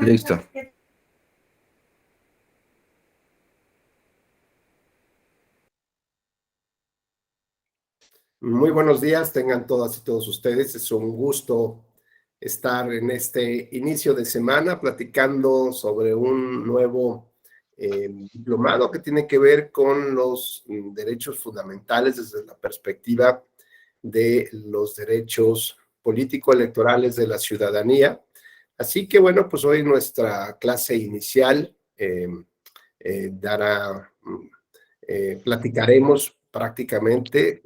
Listo. Muy buenos días, tengan todas y todos ustedes. Es un gusto estar en este inicio de semana platicando sobre un nuevo diplomado que tiene que ver con los derechos fundamentales desde la perspectiva de los derechos político-electorales de la ciudadanía. Así que bueno, pues hoy nuestra clase inicial platicaremos prácticamente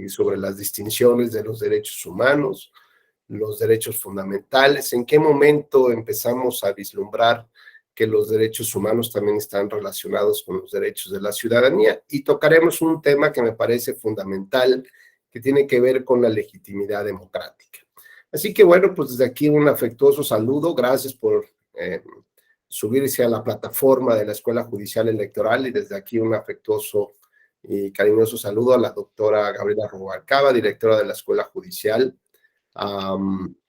sobre las distinciones de los derechos humanos, los derechos fundamentales, en qué momento empezamos a vislumbrar que los derechos humanos también están relacionados con los derechos de la ciudadanía, y tocaremos un tema que me parece fundamental, que tiene que ver con la legitimidad democrática. Así que bueno, pues desde aquí un afectuoso saludo, gracias por subirse a la plataforma de la Escuela Judicial Electoral, y desde aquí un afectuoso y cariñoso saludo a la doctora Gabriela Rubalcaba, directora de la Escuela Judicial,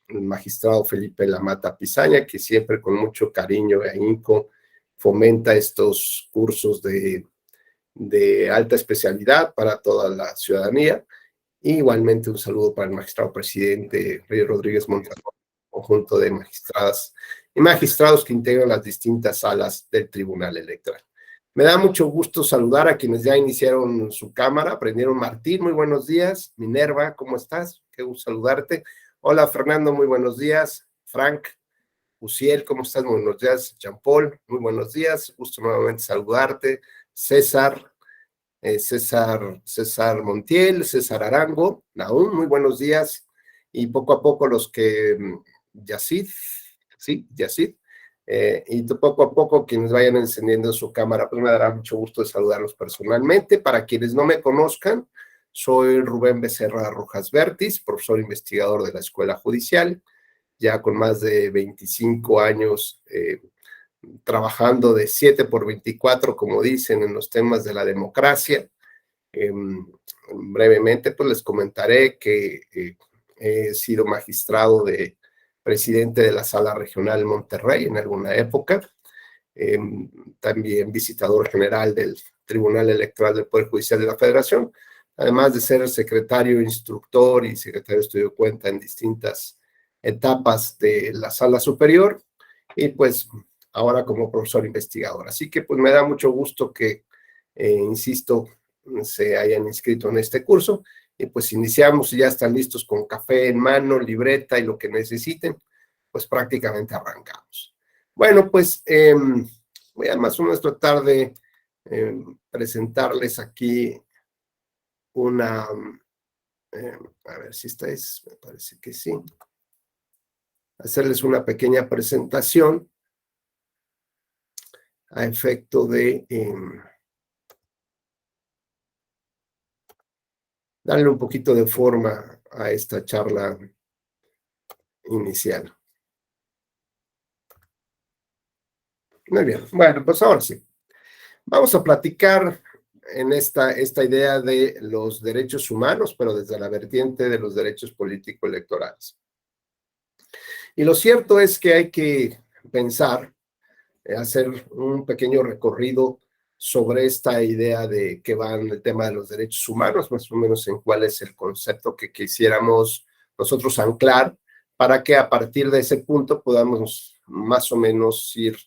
el magistrado Felipe Lamata Pizaña, que siempre con mucho cariño e ahínco fomenta estos cursos de alta especialidad para toda la ciudadanía. Y igualmente un saludo para el magistrado presidente Rey Rodríguez Montalbán, conjunto de magistradas y magistrados que integran las distintas salas del Tribunal Electoral. Me da mucho gusto saludar a quienes ya iniciaron su cámara. Prendieron. Martín, muy buenos días. Minerva, ¿cómo estás? Qué gusto saludarte. Hola, Fernando, muy buenos días. Frank, Uciel, ¿cómo estás? Muy buenos días. Jean Paul, muy buenos días. Gusto nuevamente saludarte. César, César Montiel, César Arango, Naum, muy buenos días. Y poco a poco los que, Yacid, sí, Yacid, y poco a poco quienes vayan encendiendo su cámara, pues me dará mucho gusto de saludarlos personalmente. Para quienes no me conozcan, soy Rubén Becerra Rojas Vertis, profesor investigador de la Escuela Judicial, ya con más de 25 años trabajando de 7x24, como dicen, en los temas de la democracia. Brevemente, pues les comentaré que he sido magistrado de presidente de la Sala Regional Monterrey en alguna época, también visitador general del Tribunal Electoral del Poder Judicial de la Federación, además de ser secretario instructor y secretario de estudio de cuenta en distintas etapas de la Sala Superior, y pues ahora como profesor investigador. Así que pues me da mucho gusto que, insisto, se hayan inscrito en este curso, y pues iniciamos y ya están listos con café en mano, libreta y lo que necesiten, pues prácticamente arrancamos. Bueno, pues voy a más o menos tratar de presentarles aquí una, a ver si esta es, me parece que sí, hacerles una pequeña presentación a efecto de darle un poquito de forma a esta charla inicial. Muy bien, bueno, pues ahora sí. Vamos a platicar en esta idea de los derechos humanos, pero desde la vertiente de los derechos político-electorales. Y lo cierto es que hay que pensar, hacer un pequeño recorrido sobre esta idea de que va en el tema de los derechos humanos, más o menos en cuál es el concepto que quisiéramos nosotros anclar, para que a partir de ese punto podamos más o menos ir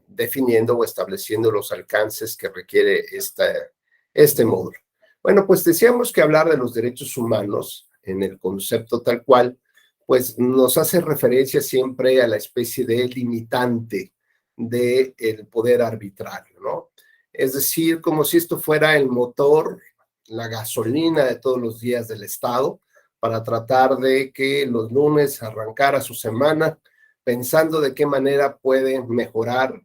definiendo o estableciendo los alcances que requiere este módulo. Bueno, pues decíamos que hablar de los derechos humanos en el concepto tal cual, pues nos hace referencia siempre a la especie de limitante del poder arbitrario, ¿no? Es decir, como si esto fuera el motor, la gasolina de todos los días del Estado, para tratar de que los lunes arrancara su semana pensando de qué manera puede mejorar,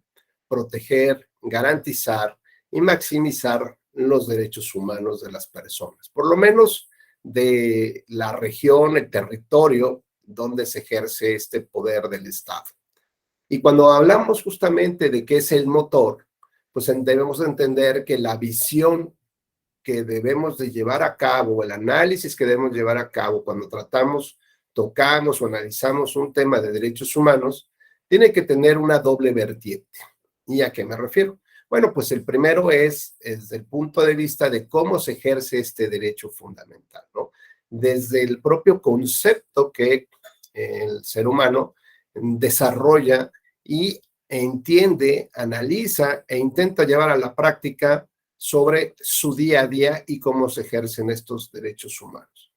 proteger, garantizar y maximizar los derechos humanos de las personas, por lo menos de la región, el territorio donde se ejerce este poder del Estado. Y cuando hablamos justamente de qué es el motor, pues debemos entender que la visión que debemos de llevar a cabo, el análisis que debemos llevar a cabo cuando tratamos tocamos o analizamos un tema de derechos humanos, tiene que tener una doble vertiente. ¿Y a qué me refiero? Bueno, pues el primero es desde el punto de vista de cómo se ejerce este derecho fundamental, ¿no? Desde el propio concepto que el ser humano desarrolla y entiende, analiza e intenta llevar a la práctica sobre su día a día y cómo se ejercen estos derechos humanos.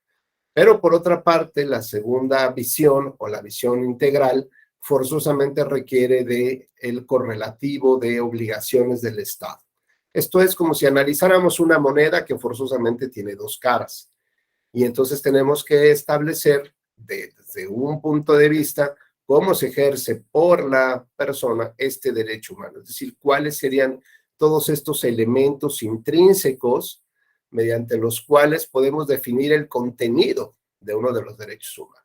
Pero por otra parte, la segunda visión o la visión integral forzosamente requiere de el correlativo de obligaciones del Estado. Esto es como si analizáramos una moneda que forzosamente tiene dos caras. Y entonces tenemos que establecer desde un punto de vista cómo se ejerce por la persona este derecho humano, es decir, cuáles serían todos estos elementos intrínsecos mediante los cuales podemos definir el contenido de uno de los derechos humanos.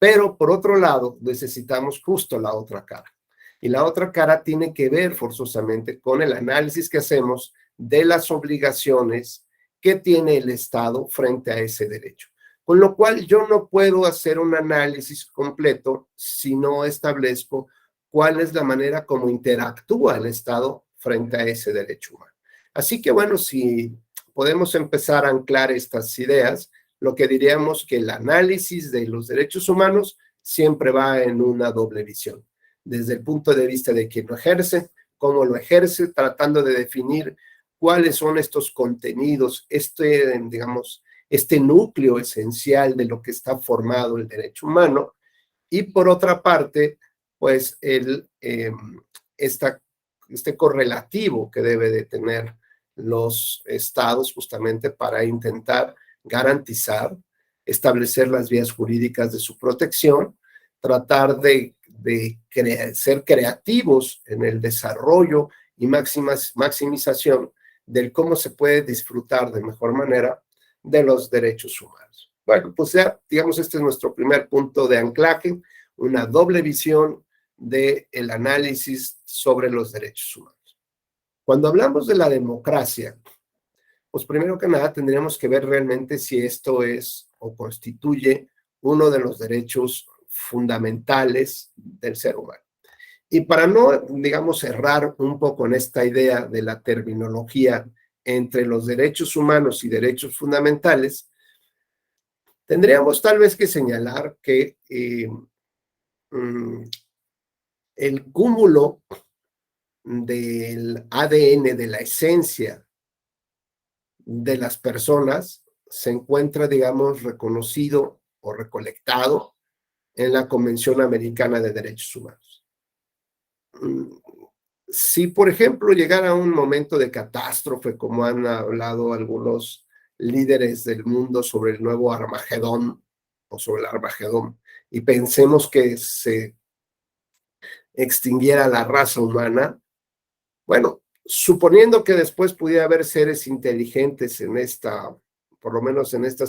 Pero por otro lado, necesitamos justo la otra cara. Y la otra cara tiene que ver forzosamente con el análisis que hacemos de las obligaciones que tiene el Estado frente a ese derecho. Con lo cual yo no puedo hacer un análisis completo si no establezco cuál es la manera como interactúa el Estado frente a ese derecho humano. Así que bueno, si podemos empezar a anclar estas ideas, lo que diríamos que el análisis de los derechos humanos siempre va en una doble visión. Desde el punto de vista de quien lo ejerce, cómo lo ejerce, tratando de definir cuáles son estos contenidos, digamos, este núcleo esencial de lo que está formado el derecho humano, y por otra parte, pues este correlativo que debe de tener los estados justamente para intentar garantizar, establecer las vías jurídicas de su protección, tratar de ser creativos en el desarrollo y maximización del cómo se puede disfrutar de mejor manera de los derechos humanos. Bueno, pues ya, digamos, este es nuestro primer punto de anclaje, una doble visión del análisis sobre los derechos humanos. Cuando hablamos de la democracia, pues primero que nada tendríamos que ver realmente si esto es o constituye uno de los derechos fundamentales del ser humano. Y para no, digamos, errar un poco en esta idea de la terminología entre los derechos humanos y derechos fundamentales, tendríamos tal vez que señalar que el cúmulo del ADN, de la esencia de las personas, se encuentra, digamos, reconocido o recolectado en la Convención Americana de Derechos Humanos. Si, por ejemplo, llegara un momento de catástrofe, como han hablado algunos líderes del mundo sobre el nuevo Armagedón o sobre el Armagedón, y pensemos que se extinguiera la raza humana, bueno, suponiendo que después pudiera haber seres inteligentes en esta, por lo menos en esta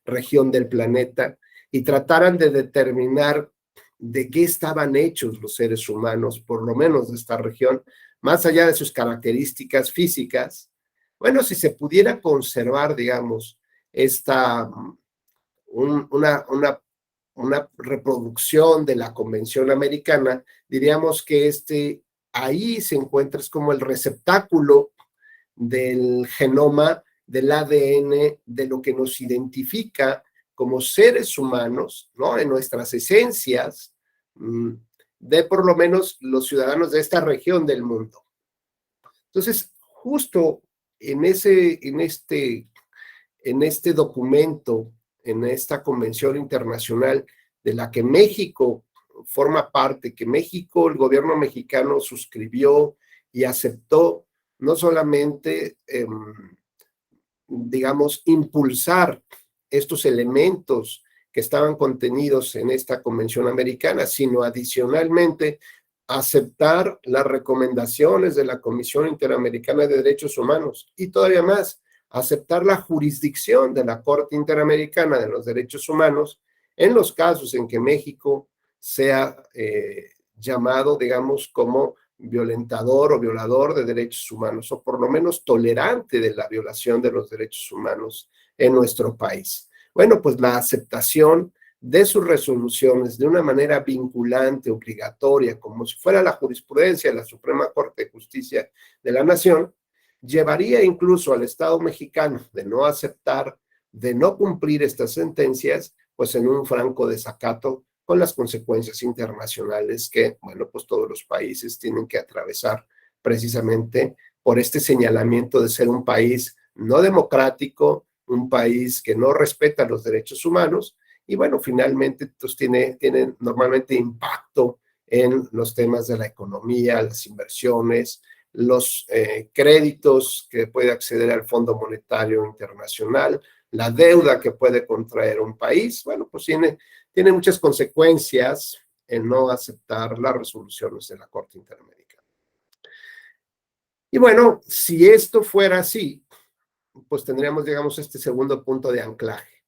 región del planeta, y trataran de determinar de qué estaban hechos los seres humanos, por lo menos de esta región, más allá de sus características físicas, bueno, si se pudiera conservar, digamos, una reproducción de la Convención Americana, diríamos que ahí se encuentra, es como el receptáculo del genoma, del ADN, de lo que nos identifica como seres humanos, ¿no? En nuestras esencias, de por lo menos los ciudadanos de esta región del mundo. Entonces, justo en este documento, en esta convención internacional de la que México forma parte, que México, el gobierno mexicano suscribió y aceptó no solamente, digamos, impulsar estos elementos que estaban contenidos en esta convención americana, sino adicionalmente aceptar las recomendaciones de la Comisión Interamericana de Derechos Humanos y todavía más, aceptar la jurisdicción de la Corte Interamericana de los Derechos Humanos en los casos en que México sea llamado, digamos, como violentador o violador de derechos humanos, o por lo menos tolerante de la violación de los derechos humanos en nuestro país. Bueno, pues la aceptación de sus resoluciones de una manera vinculante, obligatoria, como si fuera la jurisprudencia de la Suprema Corte de Justicia de la Nación, llevaría incluso al Estado mexicano de no aceptar, de no cumplir estas sentencias, pues en un franco desacato con las consecuencias internacionales que, bueno, pues todos los países tienen que atravesar precisamente por este señalamiento de ser un país no democrático, un país que no respeta los derechos humanos y, bueno, finalmente pues, tiene normalmente impacto en los temas de la economía, las inversiones, los créditos que puede acceder al Fondo Monetario Internacional, la deuda que puede contraer un país. Bueno, pues tiene muchas consecuencias el no aceptar las resoluciones de la Corte Interamericana. Y bueno, si esto fuera así, pues tendríamos, digamos, este segundo punto de anclaje.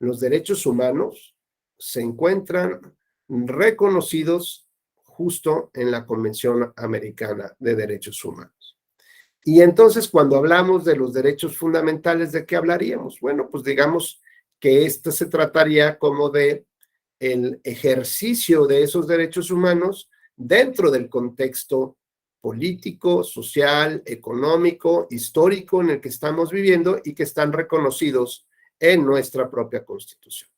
Los derechos humanos se encuentran reconocidos justo en la Convención Americana de Derechos Humanos. Y entonces, cuando hablamos de los derechos fundamentales, ¿de qué hablaríamos? Bueno, pues digamos que esto se trataría como de el ejercicio de esos derechos humanos dentro del contexto político, social, económico, histórico en el que estamos viviendo y que están reconocidos en nuestra propia Constitución.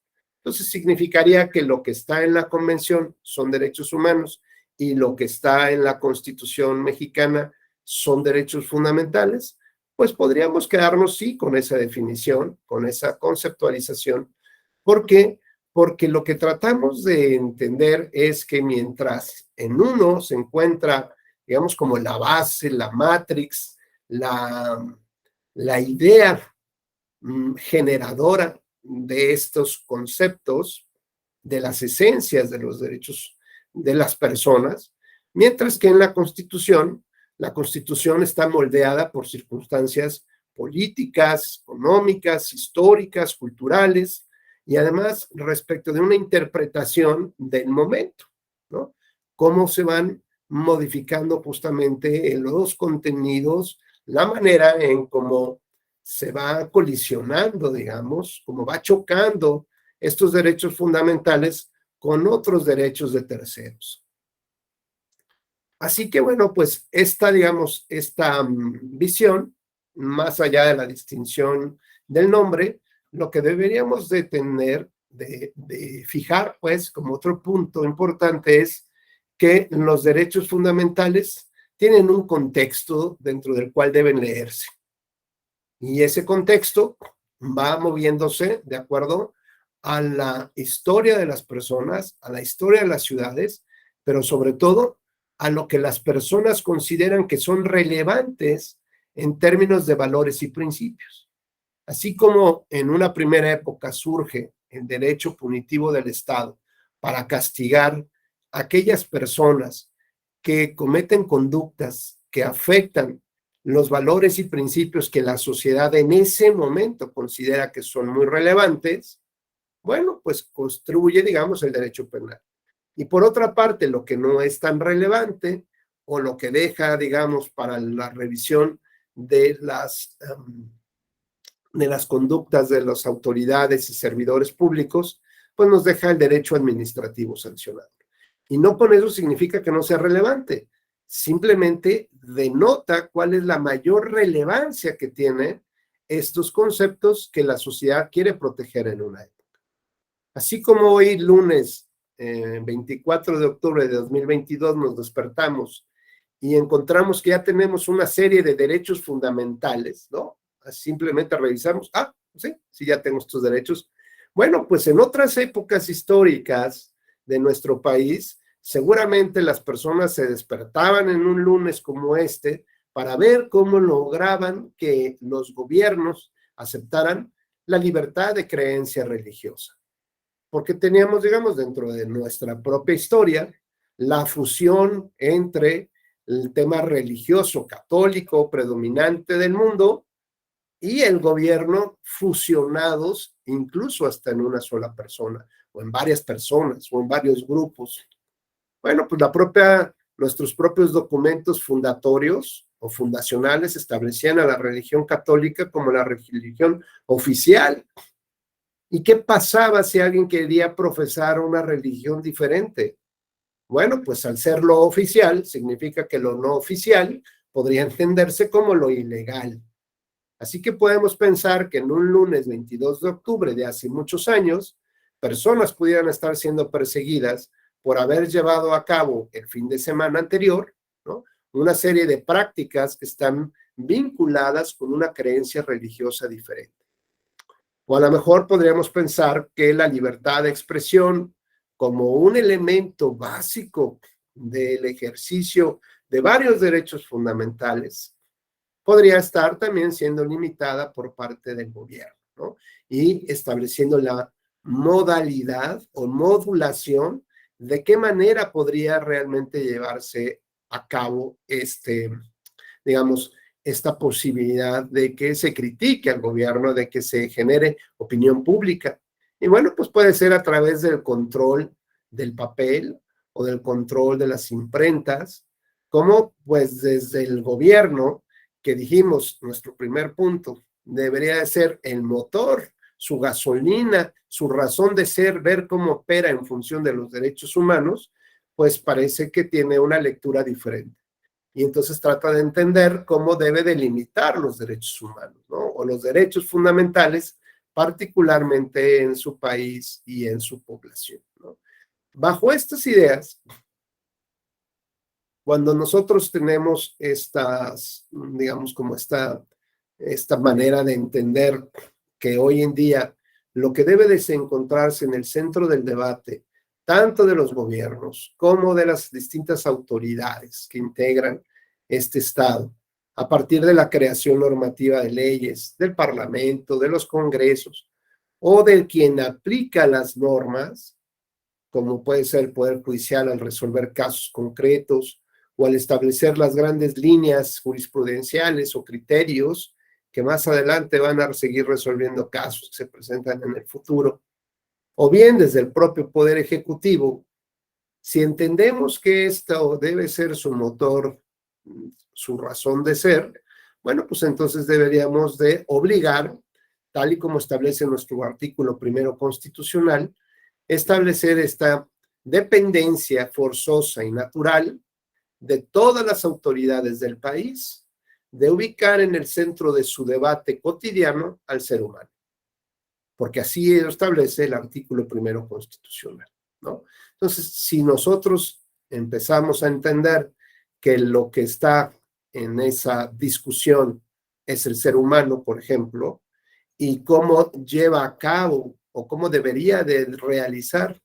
Entonces, significaría que lo que está en la Convención son derechos humanos y lo que está en la Constitución mexicana son derechos fundamentales. Pues podríamos quedarnos, sí, con esa definición, con esa conceptualización. ¿Por qué? Porque lo que tratamos de entender es que mientras en uno se encuentra, digamos, como la base, la matrix, la idea generadora de estos conceptos, de las esencias de los derechos de las personas, mientras que en la Constitución está moldeada por circunstancias políticas, económicas, históricas, culturales, y además respecto de una interpretación del momento, ¿no? Cómo se van modificando justamente los contenidos, la manera en cómo se va colisionando, digamos, cómo va chocando estos derechos fundamentales con otros derechos de terceros. Así que, bueno, pues digamos, esta visión, más allá de la distinción del nombre, lo que deberíamos de tener, de fijar, pues, como otro punto importante es que los derechos fundamentales tienen un contexto dentro del cual deben leerse. Y ese contexto va moviéndose de acuerdo a la historia de las personas, a la historia de las ciudades, pero sobre todo a lo que las personas consideran que son relevantes en términos de valores y principios. Así como en una primera época surge el derecho punitivo del Estado para castigar a aquellas personas que cometen conductas que afectan los valores y principios que la sociedad en ese momento considera que son muy relevantes, bueno, pues construye, digamos, el derecho penal. Y por otra parte, lo que no es tan relevante o lo que deja, digamos, para la revisión de las conductas de las autoridades y servidores públicos, pues nos deja el derecho administrativo sancionado. Y no con eso significa que no sea relevante, simplemente denota cuál es la mayor relevancia que tienen estos conceptos que la sociedad quiere proteger en una época. Así como hoy lunes 24 de octubre de 2022 nos despertamos y encontramos que ya tenemos una serie de derechos fundamentales, ¿no? Simplemente revisamos, sí, ya tengo estos derechos. Bueno, pues en otras épocas históricas de nuestro país, seguramente las personas se despertaban en un lunes como este para ver cómo lograban que los gobiernos aceptaran la libertad de creencia religiosa. Porque teníamos, digamos, dentro de nuestra propia historia, la fusión entre el tema religioso católico predominante del mundo y el gobierno fusionados incluso hasta en una sola persona o en varias personas o en varios grupos. Bueno, pues nuestros propios documentos fundatorios o fundacionales establecían a la religión católica como la religión oficial ¿Y qué pasaba si alguien quería profesar una religión diferente? Bueno, pues al ser lo oficial, significa que lo no oficial podría entenderse como lo ilegal. Así que podemos pensar que en un lunes 22 de octubre de hace muchos años, personas pudieran estar siendo perseguidas por haber llevado a cabo el fin de semana anterior, ¿no?, una serie de prácticas que están vinculadas con una creencia religiosa diferente. O a lo mejor podríamos pensar que la libertad de expresión, como un elemento básico del ejercicio de varios derechos fundamentales, podría estar también siendo limitada por parte del gobierno, ¿no?, y estableciendo la modalidad o modulación de qué manera podría realmente llevarse a cabo digamos, esta posibilidad de que se critique al gobierno, de que se genere opinión pública. Y bueno, pues puede ser a través del control del papel o del control de las imprentas, como pues desde el gobierno, que dijimos, nuestro primer punto, debería de ser el motor, su gasolina, su razón de ser, ver cómo opera en función de los derechos humanos, pues parece que tiene una lectura diferente. Y entonces trata de entender cómo debe delimitar los derechos humanos, ¿no?, o los derechos fundamentales, particularmente en su país y en su población, ¿no? Bajo estas ideas, cuando nosotros tenemos estas, digamos, como esta manera de entender que hoy en día lo que debe de encontrarse en el centro del debate, tanto de los gobiernos como de las distintas autoridades que integran este Estado, a partir de la creación normativa de leyes, del Parlamento, de los congresos, o de quien aplica las normas, como puede ser el Poder Judicial al resolver casos concretos o al establecer las grandes líneas jurisprudenciales o criterios que más adelante van a seguir resolviendo casos que se presentan en el futuro, o bien desde el propio Poder Ejecutivo. Si entendemos que esto debe ser su motor, su razón de ser, bueno, pues entonces deberíamos de obligar, tal y como establece nuestro artículo primero constitucional, establecer esta dependencia forzosa y natural de todas las autoridades del país, de ubicar en el centro de su debate cotidiano al ser humano, porque así lo establece el artículo primero constitucional, ¿no? Entonces, si nosotros empezamos a entender que lo que está en esa discusión es el ser humano, por ejemplo, y cómo lleva a cabo o cómo debería de realizar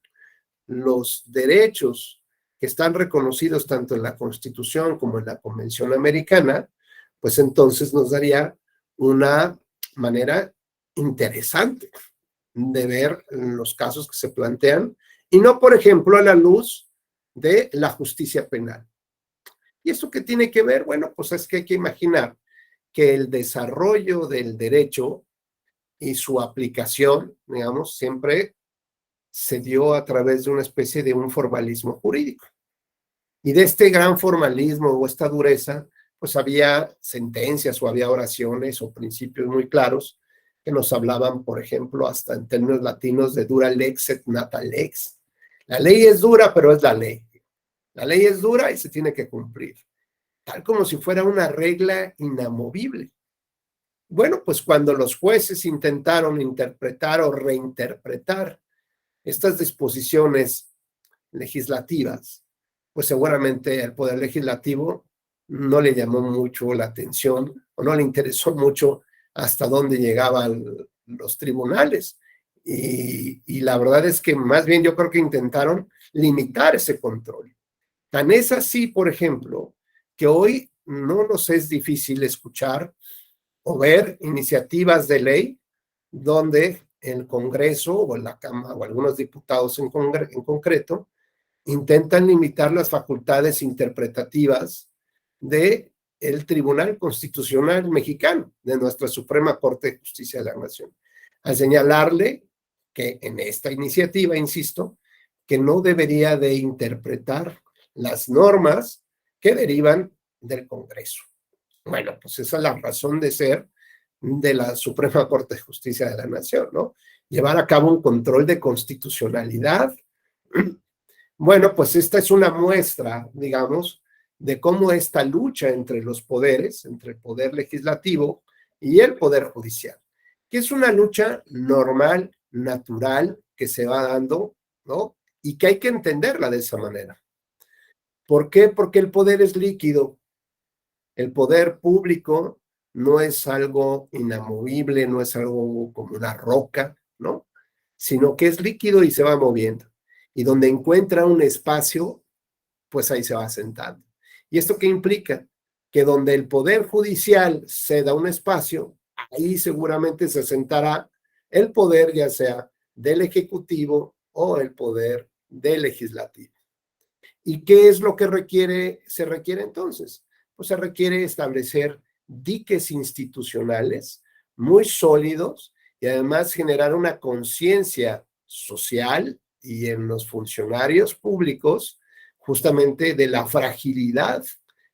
los derechos que están reconocidos tanto en la Constitución como en la Convención Americana, pues entonces nos daría una manera interesante de ver los casos que se plantean, y no, por ejemplo, a la luz de la justicia penal. ¿Y esto qué tiene que ver? Bueno, pues es que hay que imaginar que el desarrollo del derecho y su aplicación, digamos, siempre se dio a través de una especie de un formalismo jurídico. Y de este gran formalismo o esta dureza, pues había sentencias o había oraciones o principios muy claros que nos hablaban, por ejemplo, hasta en términos latinos de dura lex et nata lex. La ley es dura, pero es la ley. La ley es dura y se tiene que cumplir, tal como si fuera una regla inamovible. Bueno, pues cuando los jueces intentaron interpretar o reinterpretar estas disposiciones legislativas, pues seguramente al Poder Legislativo no le llamó mucho la atención o no le interesó mucho hasta dónde llegaban los tribunales. Y la verdad es que más bien yo creo que intentaron limitar ese control. Tan es así, por ejemplo, que hoy no nos es difícil escuchar o ver iniciativas de ley donde el Congreso o la Cámara o algunos diputados en concreto intentan limitar las facultades interpretativas de el Tribunal Constitucional Mexicano, de nuestra Suprema Corte de Justicia de la Nación, al señalarle que en esta iniciativa, insisto, que no debería de interpretar las normas que derivan del Congreso. Bueno, pues esa es la razón de ser de la Suprema Corte de Justicia de la Nación, ¿no? llevar a cabo un control de constitucionalidad. Bueno, pues esta es una muestra, digamos, de cómo esta lucha entre los poderes, entre el poder legislativo y el poder judicial, que es una lucha normal, natural, que se va dando, ¿no? Y que hay que entenderla de esa manera. ¿Por qué? Porque el poder es líquido. El poder público no es algo inamovible, no es algo como una roca, ¿no? Sino que es líquido y se va moviendo. Y donde encuentra un espacio, pues ahí se va sentando. ¿Y esto qué implica? Que donde el poder judicial ceda un espacio, ahí seguramente se sentará el poder, ya sea del ejecutivo o el poder del legislativo. ¿Y qué es lo que se requiere entonces? Pues se requiere establecer diques institucionales muy sólidos y además generar una conciencia social y en los funcionarios públicos justamente de la fragilidad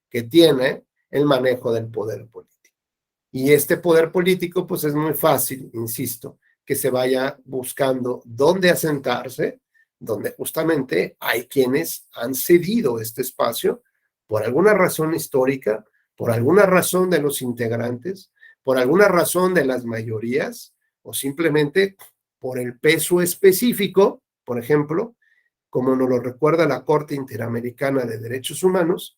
que tiene el manejo del poder político. Y este poder político, pues es muy fácil, insisto, que se vaya buscando dónde asentarse, donde justamente hay quienes han cedido este espacio por alguna razón histórica, por alguna razón de los integrantes, por alguna razón de las mayorías, o simplemente por el peso específico, por ejemplo, como nos lo recuerda la Corte Interamericana de Derechos Humanos,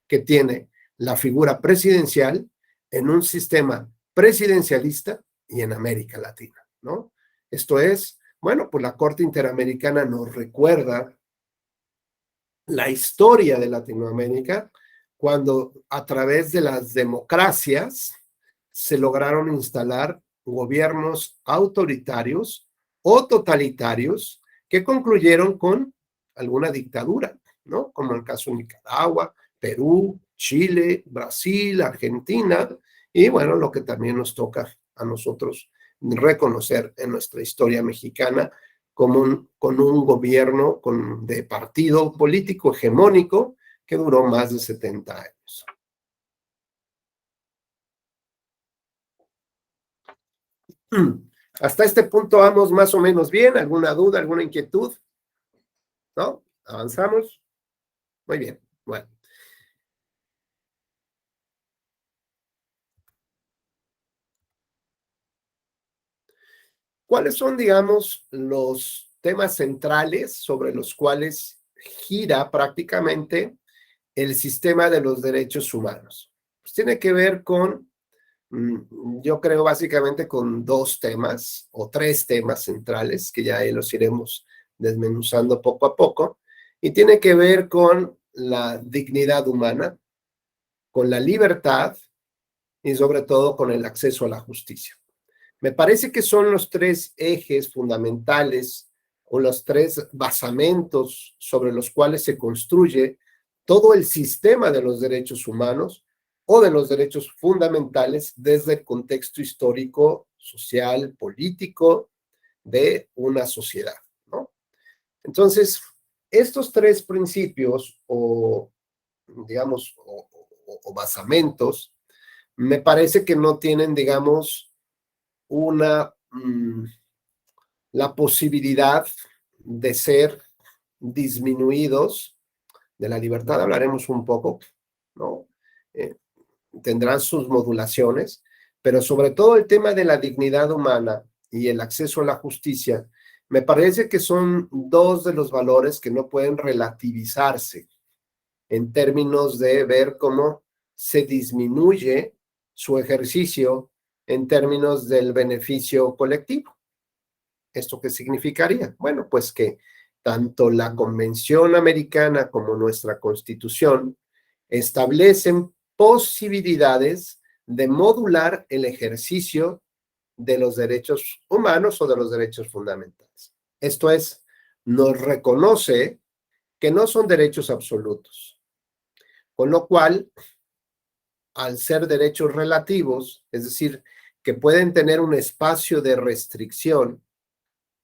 que tiene la figura presidencial en un sistema presidencialista y en América Latina, ¿no? Esto es, bueno, pues la Corte Interamericana nos recuerda la historia de Latinoamérica cuando a través de las democracias se lograron instalar gobiernos autoritarios o totalitarios que concluyeron con alguna dictadura, ¿no? Como el caso de Nicaragua, Perú, Chile, Brasil, Argentina, y bueno, lo que también nos toca a nosotros reconocer en nuestra historia mexicana con un gobierno de partido político hegemónico que duró más de 70 años. Hasta este punto vamos más o menos bien. ¿Alguna duda, alguna inquietud? ¿No? ¿Avanzamos? Muy bien. Bueno. ¿Cuáles son, digamos, los temas centrales sobre los cuales gira prácticamente el sistema de los derechos humanos? Pues tiene que ver con, yo creo básicamente con dos temas o tres temas centrales que ya ahí los iremos desmenuzando poco a poco, y tiene que ver con la dignidad humana, con la libertad y sobre todo con el acceso a la justicia. Me parece que son los tres ejes fundamentales o los tres basamentos sobre los cuales se construye todo el sistema de los derechos humanos o de los derechos fundamentales desde el contexto histórico, social, político de una sociedad, ¿no? Entonces, estos tres principios o, digamos, o basamentos, me parece que no tienen, digamos, una, la posibilidad de ser disminuidos. De la libertad hablaremos un poco, ¿no? Eh, Tendrán sus modulaciones, pero sobre todo el tema de la dignidad humana y el acceso a la justicia, me parece que son dos de los valores que no pueden relativizarse en términos de ver cómo se disminuye su ejercicio en términos del beneficio colectivo. ¿Esto qué significaría? Bueno, pues que tanto la Convención Americana como nuestra Constitución establecen posibilidades de modular el ejercicio de los derechos humanos o de los derechos fundamentales. Esto es, nos reconoce que no son derechos absolutos, con lo cual, al ser derechos relativos, es decir, que pueden tener un espacio de restricción,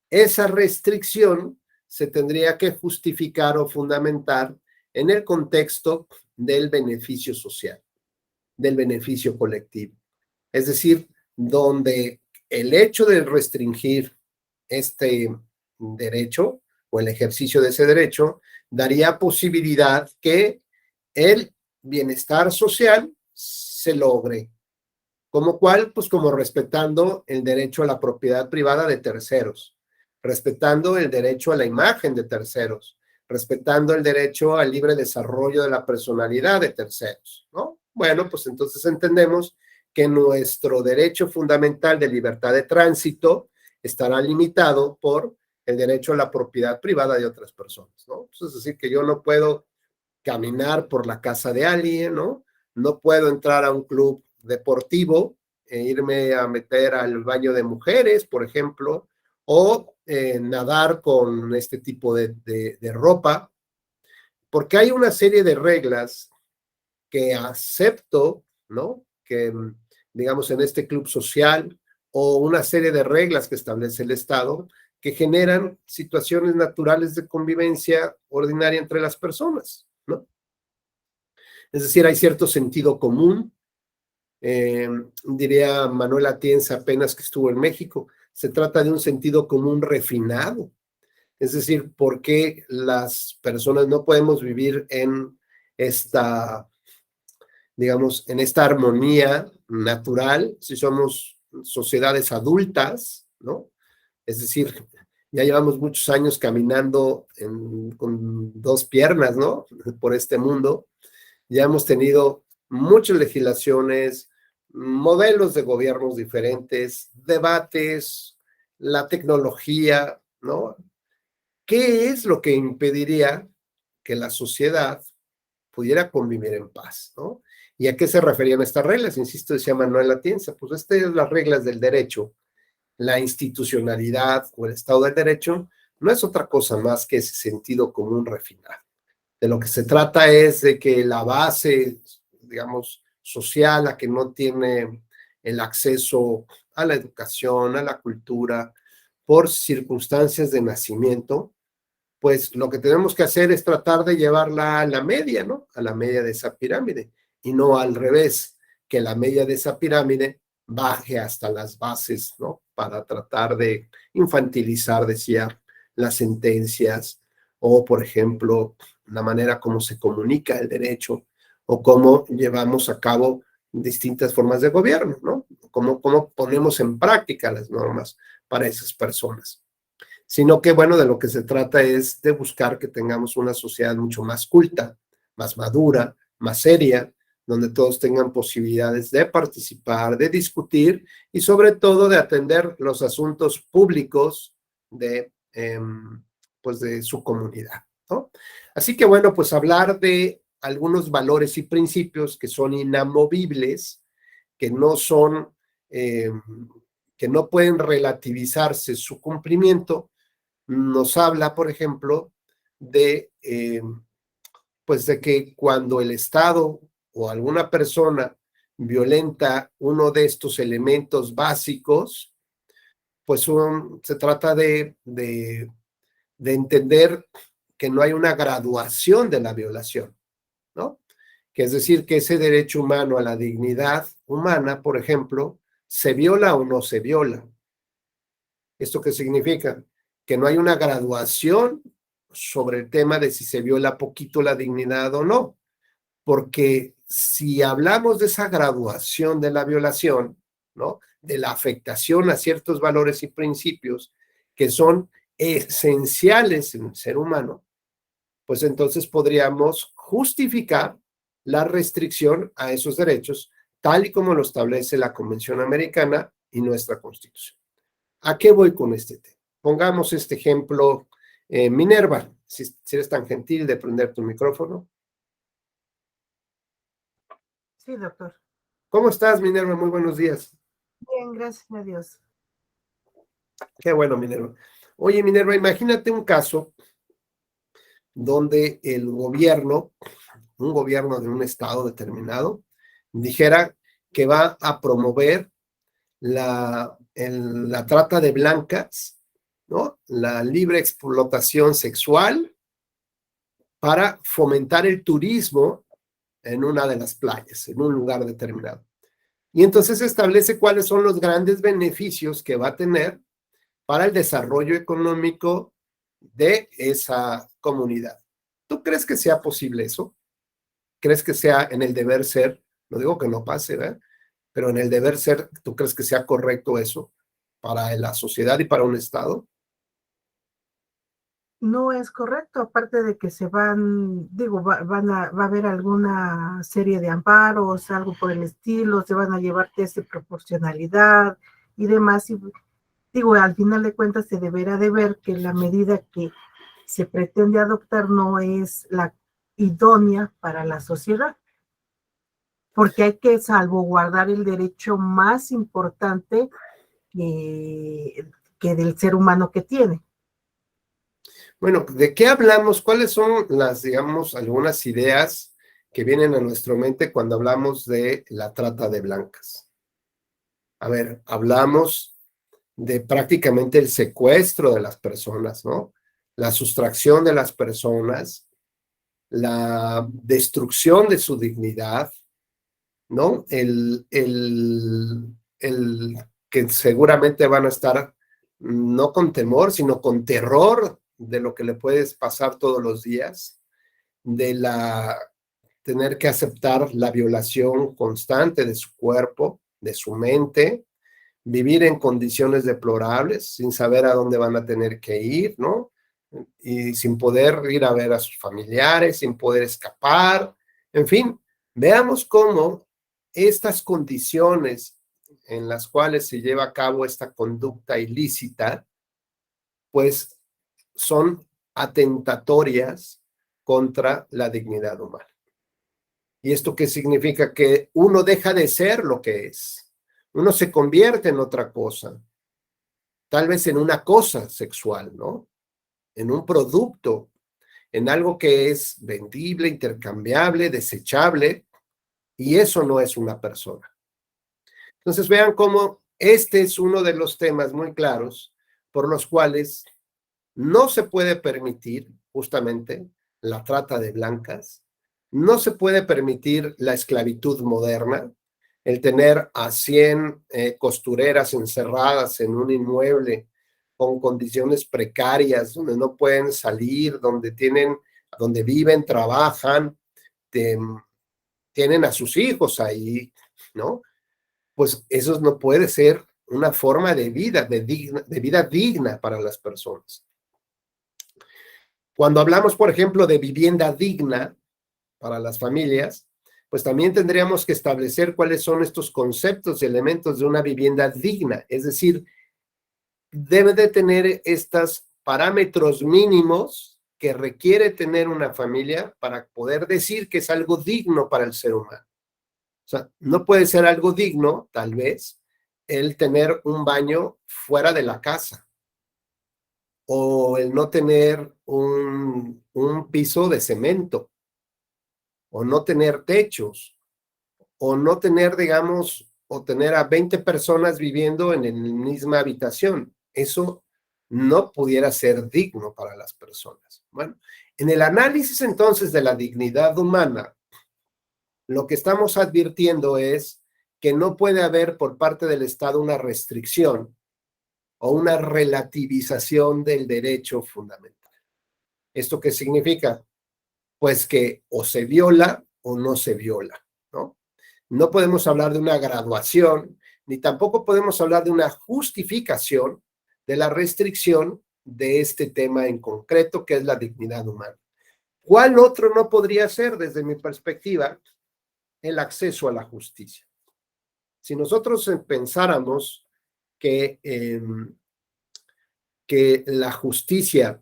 esa restricción se tendría que justificar o fundamentar en el contexto del beneficio social, del beneficio colectivo. Es decir, donde el hecho de restringir este derecho o el ejercicio de ese derecho daría posibilidad que el bienestar social se logre. ¿Como cuál? Pues como respetando el derecho a la propiedad privada de terceros, respetando el derecho a la imagen de terceros, respetando el derecho al libre desarrollo de la personalidad de terceros, ¿no? Bueno, pues entonces entendemos que nuestro derecho fundamental de libertad de tránsito estará limitado por el derecho a la propiedad privada de otras personas, ¿no? Pues es decir, que yo no puedo caminar por la casa de alguien, ¿no? No puedo entrar a un club deportivo e irme a meter al baño de mujeres, por ejemplo, o nadar con este tipo de ropa, porque hay una serie de reglas que acepto, ¿no? Que, digamos, en este club social, o una serie de reglas que establece el Estado que generan situaciones naturales de convivencia ordinaria entre las personas, ¿no? Es decir, hay cierto sentido común. Diría Manuel Atienza apenas que estuvo en México, se trata de un sentido común refinado. Es decir, ¿por qué las personas no podemos vivir en esta, digamos, en esta armonía natural si somos sociedades adultas, ¿no? Es decir, ya llevamos muchos años caminando con dos piernas, ¿no? Por este mundo. Ya hemos tenido muchas legislaciones, modelos de gobiernos diferentes, debates, la tecnología, ¿no? ¿Qué es lo que impediría que la sociedad pudiera convivir en paz, ¿no? ¿Y a qué se referían estas reglas? Insisto, decía Manuel Atienza, pues estas son las reglas del derecho, la institucionalidad o el Estado del Derecho, no es otra cosa más que ese sentido común refinado. De lo que se trata es de que la base, digamos, social, la que no tiene el acceso a la educación, a la cultura, por circunstancias de nacimiento, pues lo que tenemos que hacer es tratar de llevarla a la media, ¿no? A la media de esa pirámide, y no al revés, que la media de esa pirámide baje hasta las bases, ¿no? Para tratar de infantilizar, decía, las sentencias, o por ejemplo, la manera como se comunica el derecho, o cómo llevamos a cabo distintas formas de gobierno, ¿no? Cómo ponemos en práctica las normas para esas personas, sino que, bueno, de lo que se trata es de buscar que tengamos una sociedad mucho más culta, más madura, más seria, donde todos tengan posibilidades de participar, de discutir y sobre todo de atender los asuntos públicos pues de su comunidad, ¿no? Así que, bueno, pues hablar de algunos valores y principios que son inamovibles, que no son, eh, que no pueden relativizarse su cumplimiento, nos habla, por ejemplo, pues de que cuando el Estado o alguna persona violenta uno de estos elementos básicos, pues se trata de entender que no hay una graduación de la violación, ¿no? Que es decir, que ese derecho humano a la dignidad humana, por ejemplo, ¿se viola o no se viola? ¿Esto qué significa? Que no hay una graduación sobre el tema de si se viola poquito la dignidad o no, porque si hablamos de esa graduación de la violación, ¿no? De la afectación a ciertos valores y principios que son esenciales en el ser humano, pues entonces podríamos justificar la restricción a esos derechos, tal y como lo establece la Convención Americana y nuestra Constitución. ¿A qué voy con este tema? Pongamos este ejemplo, Minerva, si eres tan gentil de prender tu micrófono. Sí, doctor. ¿Cómo estás, Minerva? Muy buenos días. Bien, gracias a Dios. Qué bueno, Minerva. Oye, Minerva, imagínate un caso donde el gobierno, un gobierno de un estado determinado, dijera que va a promover la trata de blancas, ¿no? La libre explotación sexual para fomentar el turismo en una de las playas, en un lugar determinado. Y entonces establece cuáles son los grandes beneficios que va a tener para el desarrollo económico de esa comunidad. ¿Tú crees que sea posible eso? ¿Crees que sea en el deber ser? No digo que no pase, ¿verdad? Pero en el deber ser, ¿tú crees que sea correcto eso para la sociedad y para un Estado? No es correcto, aparte de que se van, digo, va a haber alguna serie de amparos, algo por el estilo, se van a llevar test de proporcionalidad y demás. Y digo, al final de cuentas se deberá de ver que la medida que se pretende adoptar no es la idónea para la sociedad, porque hay que salvaguardar el derecho más importante que del ser humano que tiene. Bueno, ¿de qué hablamos? ¿Cuáles son las, digamos, algunas ideas que vienen a nuestra mente cuando hablamos de la trata de blancas? A ver, hablamos de prácticamente el secuestro de las personas, ¿no? La sustracción de las personas, la destrucción de su dignidad, ¿no? El que seguramente van a estar no con temor, sino con terror de lo que le puedes pasar todos los días, de la tener que aceptar la violación constante de su cuerpo, de su mente, vivir en condiciones deplorables, sin saber a dónde van a tener que ir, ¿no? Y sin poder ir a ver a sus familiares, sin poder escapar, en fin, veamos cómo estas condiciones en las cuales se lleva a cabo esta conducta ilícita, pues son atentatorias contra la dignidad humana. ¿Y esto qué significa? Que uno deja de ser lo que es. Uno se convierte en otra cosa, tal vez en una cosa sexual, ¿no? En un producto, en algo que es vendible, intercambiable, desechable, y eso no es una persona. Entonces vean cómo este es uno de los temas muy claros por los cuales no se puede permitir justamente la trata de blancas, no se puede permitir la esclavitud moderna, el tener a 100 costureras encerradas en un inmueble con condiciones precarias, donde no pueden salir, donde viven, trabajan, de, tienen a sus hijos ahí, ¿no? Pues eso no puede ser una forma de vida digna para las personas. Cuando hablamos, por ejemplo, de vivienda digna para las familias, pues también tendríamos que establecer cuáles son estos conceptos y elementos de una vivienda digna. Es decir, debe de tener estos parámetros mínimos que requiere tener una familia para poder decir que es algo digno para el ser humano. O sea, no puede ser algo digno, tal vez, el tener un baño fuera de la casa o el no tener un piso de cemento o no tener techos o no tener, digamos, o tener a 20 personas viviendo en la misma habitación. Eso no pudiera ser digno para las personas. Bueno, en el análisis entonces de la dignidad humana, lo que estamos advirtiendo es que no puede haber por parte del Estado una restricción o una relativización del derecho fundamental. ¿Esto qué significa? Pues que o se viola o no se viola, ¿no? No podemos hablar de una graduación, ni tampoco podemos hablar de una justificación de la restricción de este tema en concreto, que es la dignidad humana. ¿Cuál otro no podría ser, desde mi perspectiva, el acceso a la justicia? Si nosotros pensáramos que la justicia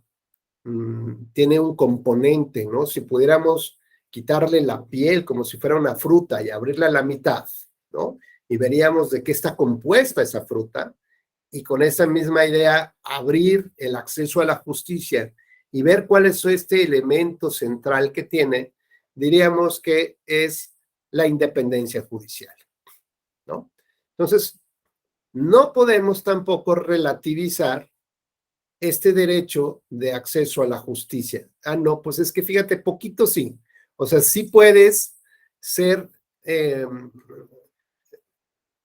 tiene un componente, ¿no? Si pudiéramos quitarle la piel como si fuera una fruta y abrirla a la mitad, ¿no? Y veríamos de qué está compuesta esa fruta, y con esa misma idea abrir el acceso a la justicia y ver cuál es este elemento central que tiene, diríamos que es la independencia judicial, ¿no? Entonces, no podemos tampoco relativizar este derecho de acceso a la justicia. Ah, no, pues es que fíjate, poquito sí. O sea, sí puedes ser, eh,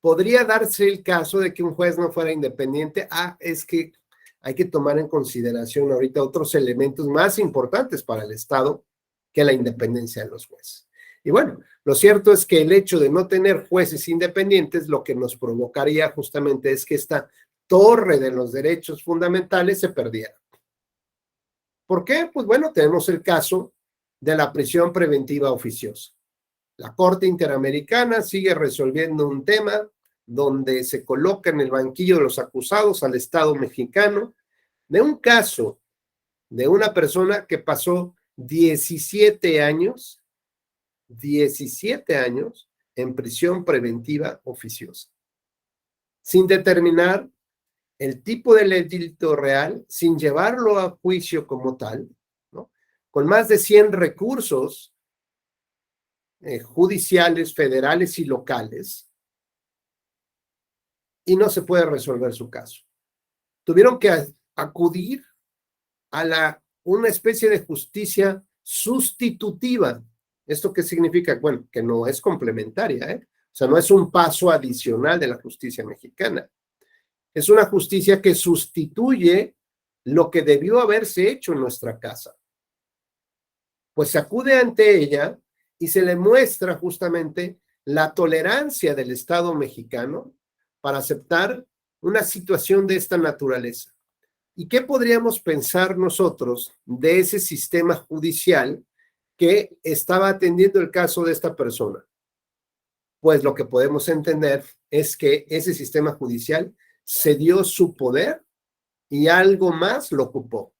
podría darse el caso de que un juez no fuera independiente. Ah, es que hay que tomar en consideración ahorita otros elementos más importantes para el Estado que la independencia de los jueces. Y bueno, lo cierto es que el hecho de no tener jueces independientes lo que nos provocaría justamente es que esta torre de los derechos fundamentales se perdiera. ¿Por qué? Pues bueno, tenemos el caso de la prisión preventiva oficiosa. La Corte Interamericana sigue resolviendo un tema donde se coloca en el banquillo de los acusados al Estado mexicano de un caso de una persona que pasó 17 años en prisión preventiva oficiosa, sin determinar el tipo de delito real, sin llevarlo a juicio como tal, ¿no? Con más de 100 recursos judiciales, federales y locales, y no se puede resolver su caso. Tuvieron que acudir a una especie de justicia sustitutiva. ¿Esto qué significa? Bueno, que no es complementaria, ¿eh? O sea, no es un paso adicional de la justicia mexicana. Es una justicia que sustituye lo que debió haberse hecho en nuestra casa. Pues se acude ante ella y se le muestra justamente la tolerancia del Estado mexicano para aceptar una situación de esta naturaleza. ¿Y qué podríamos pensar nosotros de ese sistema judicial que estaba atendiendo el caso de esta persona? Pues lo que podemos entender es que ese sistema judicial cedió su poder y algo más lo ocupó.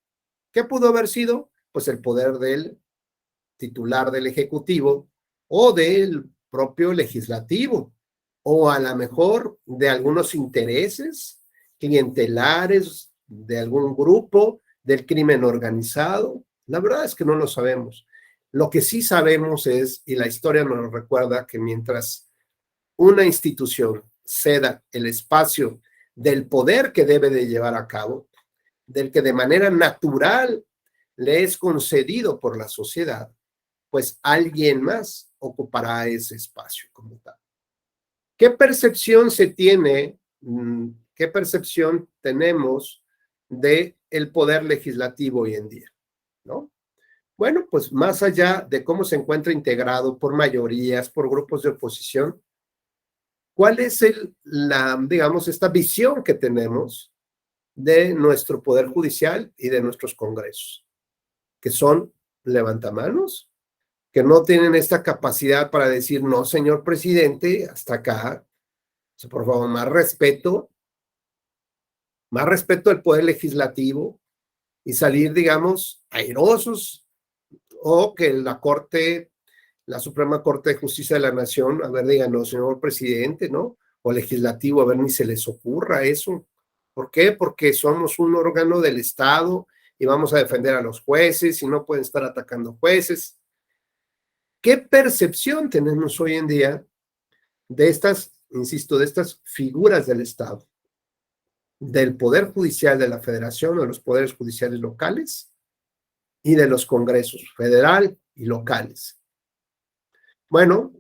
¿Qué pudo haber sido? Pues el poder del titular del Ejecutivo o del propio Legislativo, o a lo mejor de algunos intereses clientelares de algún grupo del crimen organizado. La verdad es que no lo sabemos. Lo que sí sabemos es, y la historia nos recuerda, que mientras una institución ceda el espacio del poder que debe de llevar a cabo, del que de manera natural le es concedido por la sociedad, pues alguien más ocupará ese espacio como tal. ¿Qué percepción se tiene, qué percepción tenemos del poder legislativo hoy en día? ¿No? Bueno, pues más allá de cómo se encuentra integrado por mayorías, por grupos de oposición, ¿cuál es digamos, esta visión que tenemos de nuestro poder judicial y de nuestros congresos? Que son levantamanos, que no tienen esta capacidad para decir, no, señor presidente, hasta acá, o sea, por favor, más respeto del poder legislativo y salir, digamos, airosos, o que la Suprema Corte de Justicia de la Nación, a ver, digan, no, señor presidente, ¿no? O legislativo, a ver, ni se les ocurra eso. ¿Por qué? Porque somos un órgano del Estado y vamos a defender a los jueces y no pueden estar atacando jueces. ¿Qué percepción tenemos hoy en día de estas, insisto, de estas figuras del Estado, del Poder Judicial de la Federación, de los poderes judiciales locales y de los congresos federal y locales? Bueno,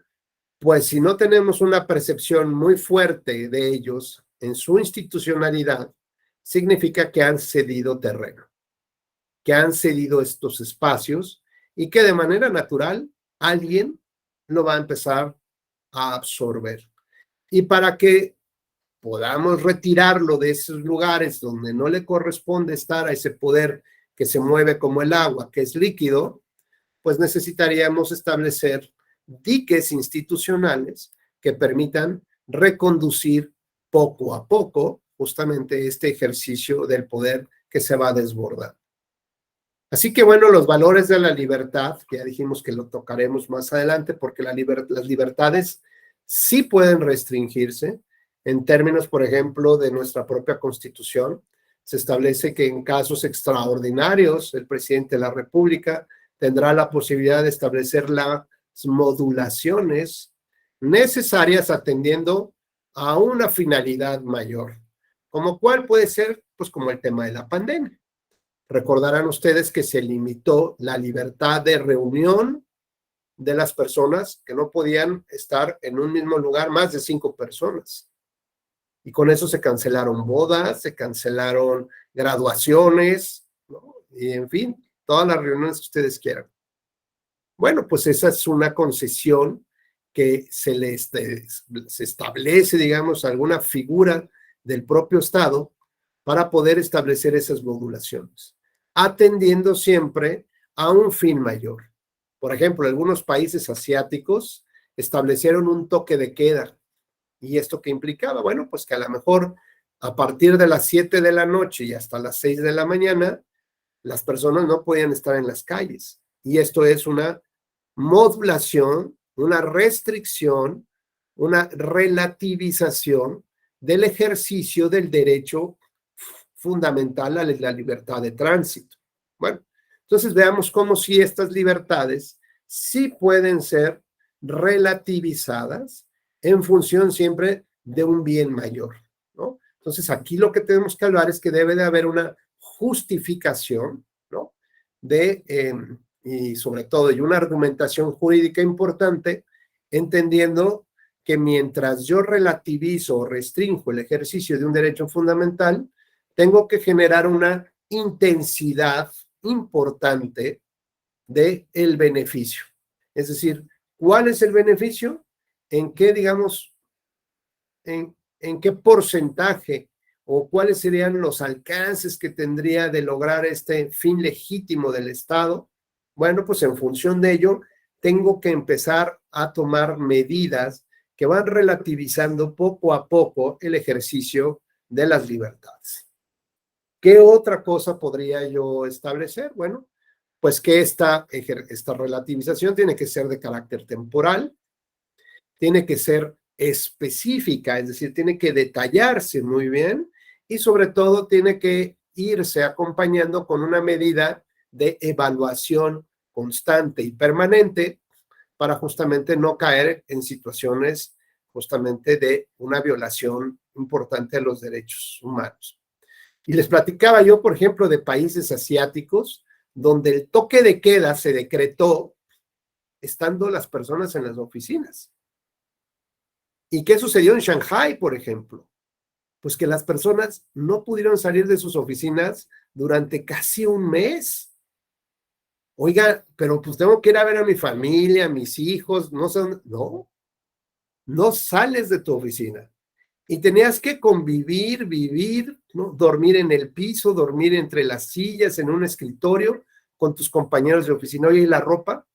pues si no tenemos una percepción muy fuerte de ellos en su institucionalidad, significa que han cedido terreno, que han cedido estos espacios y que de manera natural alguien lo va a empezar a absorber. Y para que podamos retirarlo de esos lugares donde no le corresponde estar a ese poder que se mueve como el agua, que es líquido, pues necesitaríamos establecer diques institucionales que permitan reconducir poco a poco justamente este ejercicio del poder que se va a desbordar. Así que bueno, los valores de la libertad, que ya dijimos que lo tocaremos más adelante, porque las libertades sí pueden restringirse en términos, por ejemplo, de nuestra propia Constitución. Se establece que en casos extraordinarios el presidente de la República tendrá la posibilidad de establecer las modulaciones necesarias atendiendo a una finalidad mayor, como cuál puede ser, pues como el tema de la pandemia. Recordarán ustedes que se limitó la libertad de reunión de las personas, que no podían estar en un mismo lugar más de 5 personas. Y con eso se cancelaron bodas, se cancelaron graduaciones, ¿no? Y en fin, todas las reuniones que ustedes quieran. Bueno, pues esa es una concesión que se establece, digamos, alguna figura del propio Estado para poder establecer esas modulaciones, atendiendo siempre a un fin mayor. Por ejemplo, algunos países asiáticos establecieron un toque de queda. ¿Y esto qué implicaba? Bueno, pues que a lo mejor a partir de las 7 de la noche y hasta las 6 de la mañana, las personas no podían estar en las calles. Y esto es una modulación, una restricción, una relativización del ejercicio del derecho fundamental a la libertad de tránsito. Bueno, entonces veamos cómo si estas libertades sí pueden ser relativizadas en función siempre de un bien mayor, ¿no? Entonces aquí lo que tenemos que hablar es que debe de haber una justificación, ¿no? Y sobre todo, y una argumentación jurídica importante, entendiendo que mientras yo relativizo o restringo el ejercicio de un derecho fundamental, tengo que generar una intensidad importante del beneficio. Es decir, ¿cuál es el beneficio? ¿En qué, digamos, en qué porcentaje o cuáles serían los alcances que tendría de lograr este fin legítimo del Estado? Bueno, pues en función de ello, tengo que empezar a tomar medidas que van relativizando poco a poco el ejercicio de las libertades. ¿Qué otra cosa podría yo establecer? Bueno, pues que esta relativización tiene que ser de carácter temporal, tiene que ser específica, es decir, tiene que detallarse muy bien y sobre todo tiene que irse acompañando con una medida de evaluación constante y permanente para justamente no caer en situaciones justamente de una violación importante de los derechos humanos. Y les platicaba yo, por ejemplo, de países asiáticos donde el toque de queda se decretó estando las personas en las oficinas. ¿Y qué sucedió en Shanghái, por ejemplo? Pues que las personas no pudieron salir de sus oficinas durante casi un mes. Oiga, pero pues tengo que ir a ver a mi familia, a mis hijos, no sé dónde. No, no sales de tu oficina. Y tenías que convivir, vivir, ¿no? Dormir en el piso, dormir entre las sillas, en un escritorio, con tus compañeros de oficina. Oye, ¿y la ropa?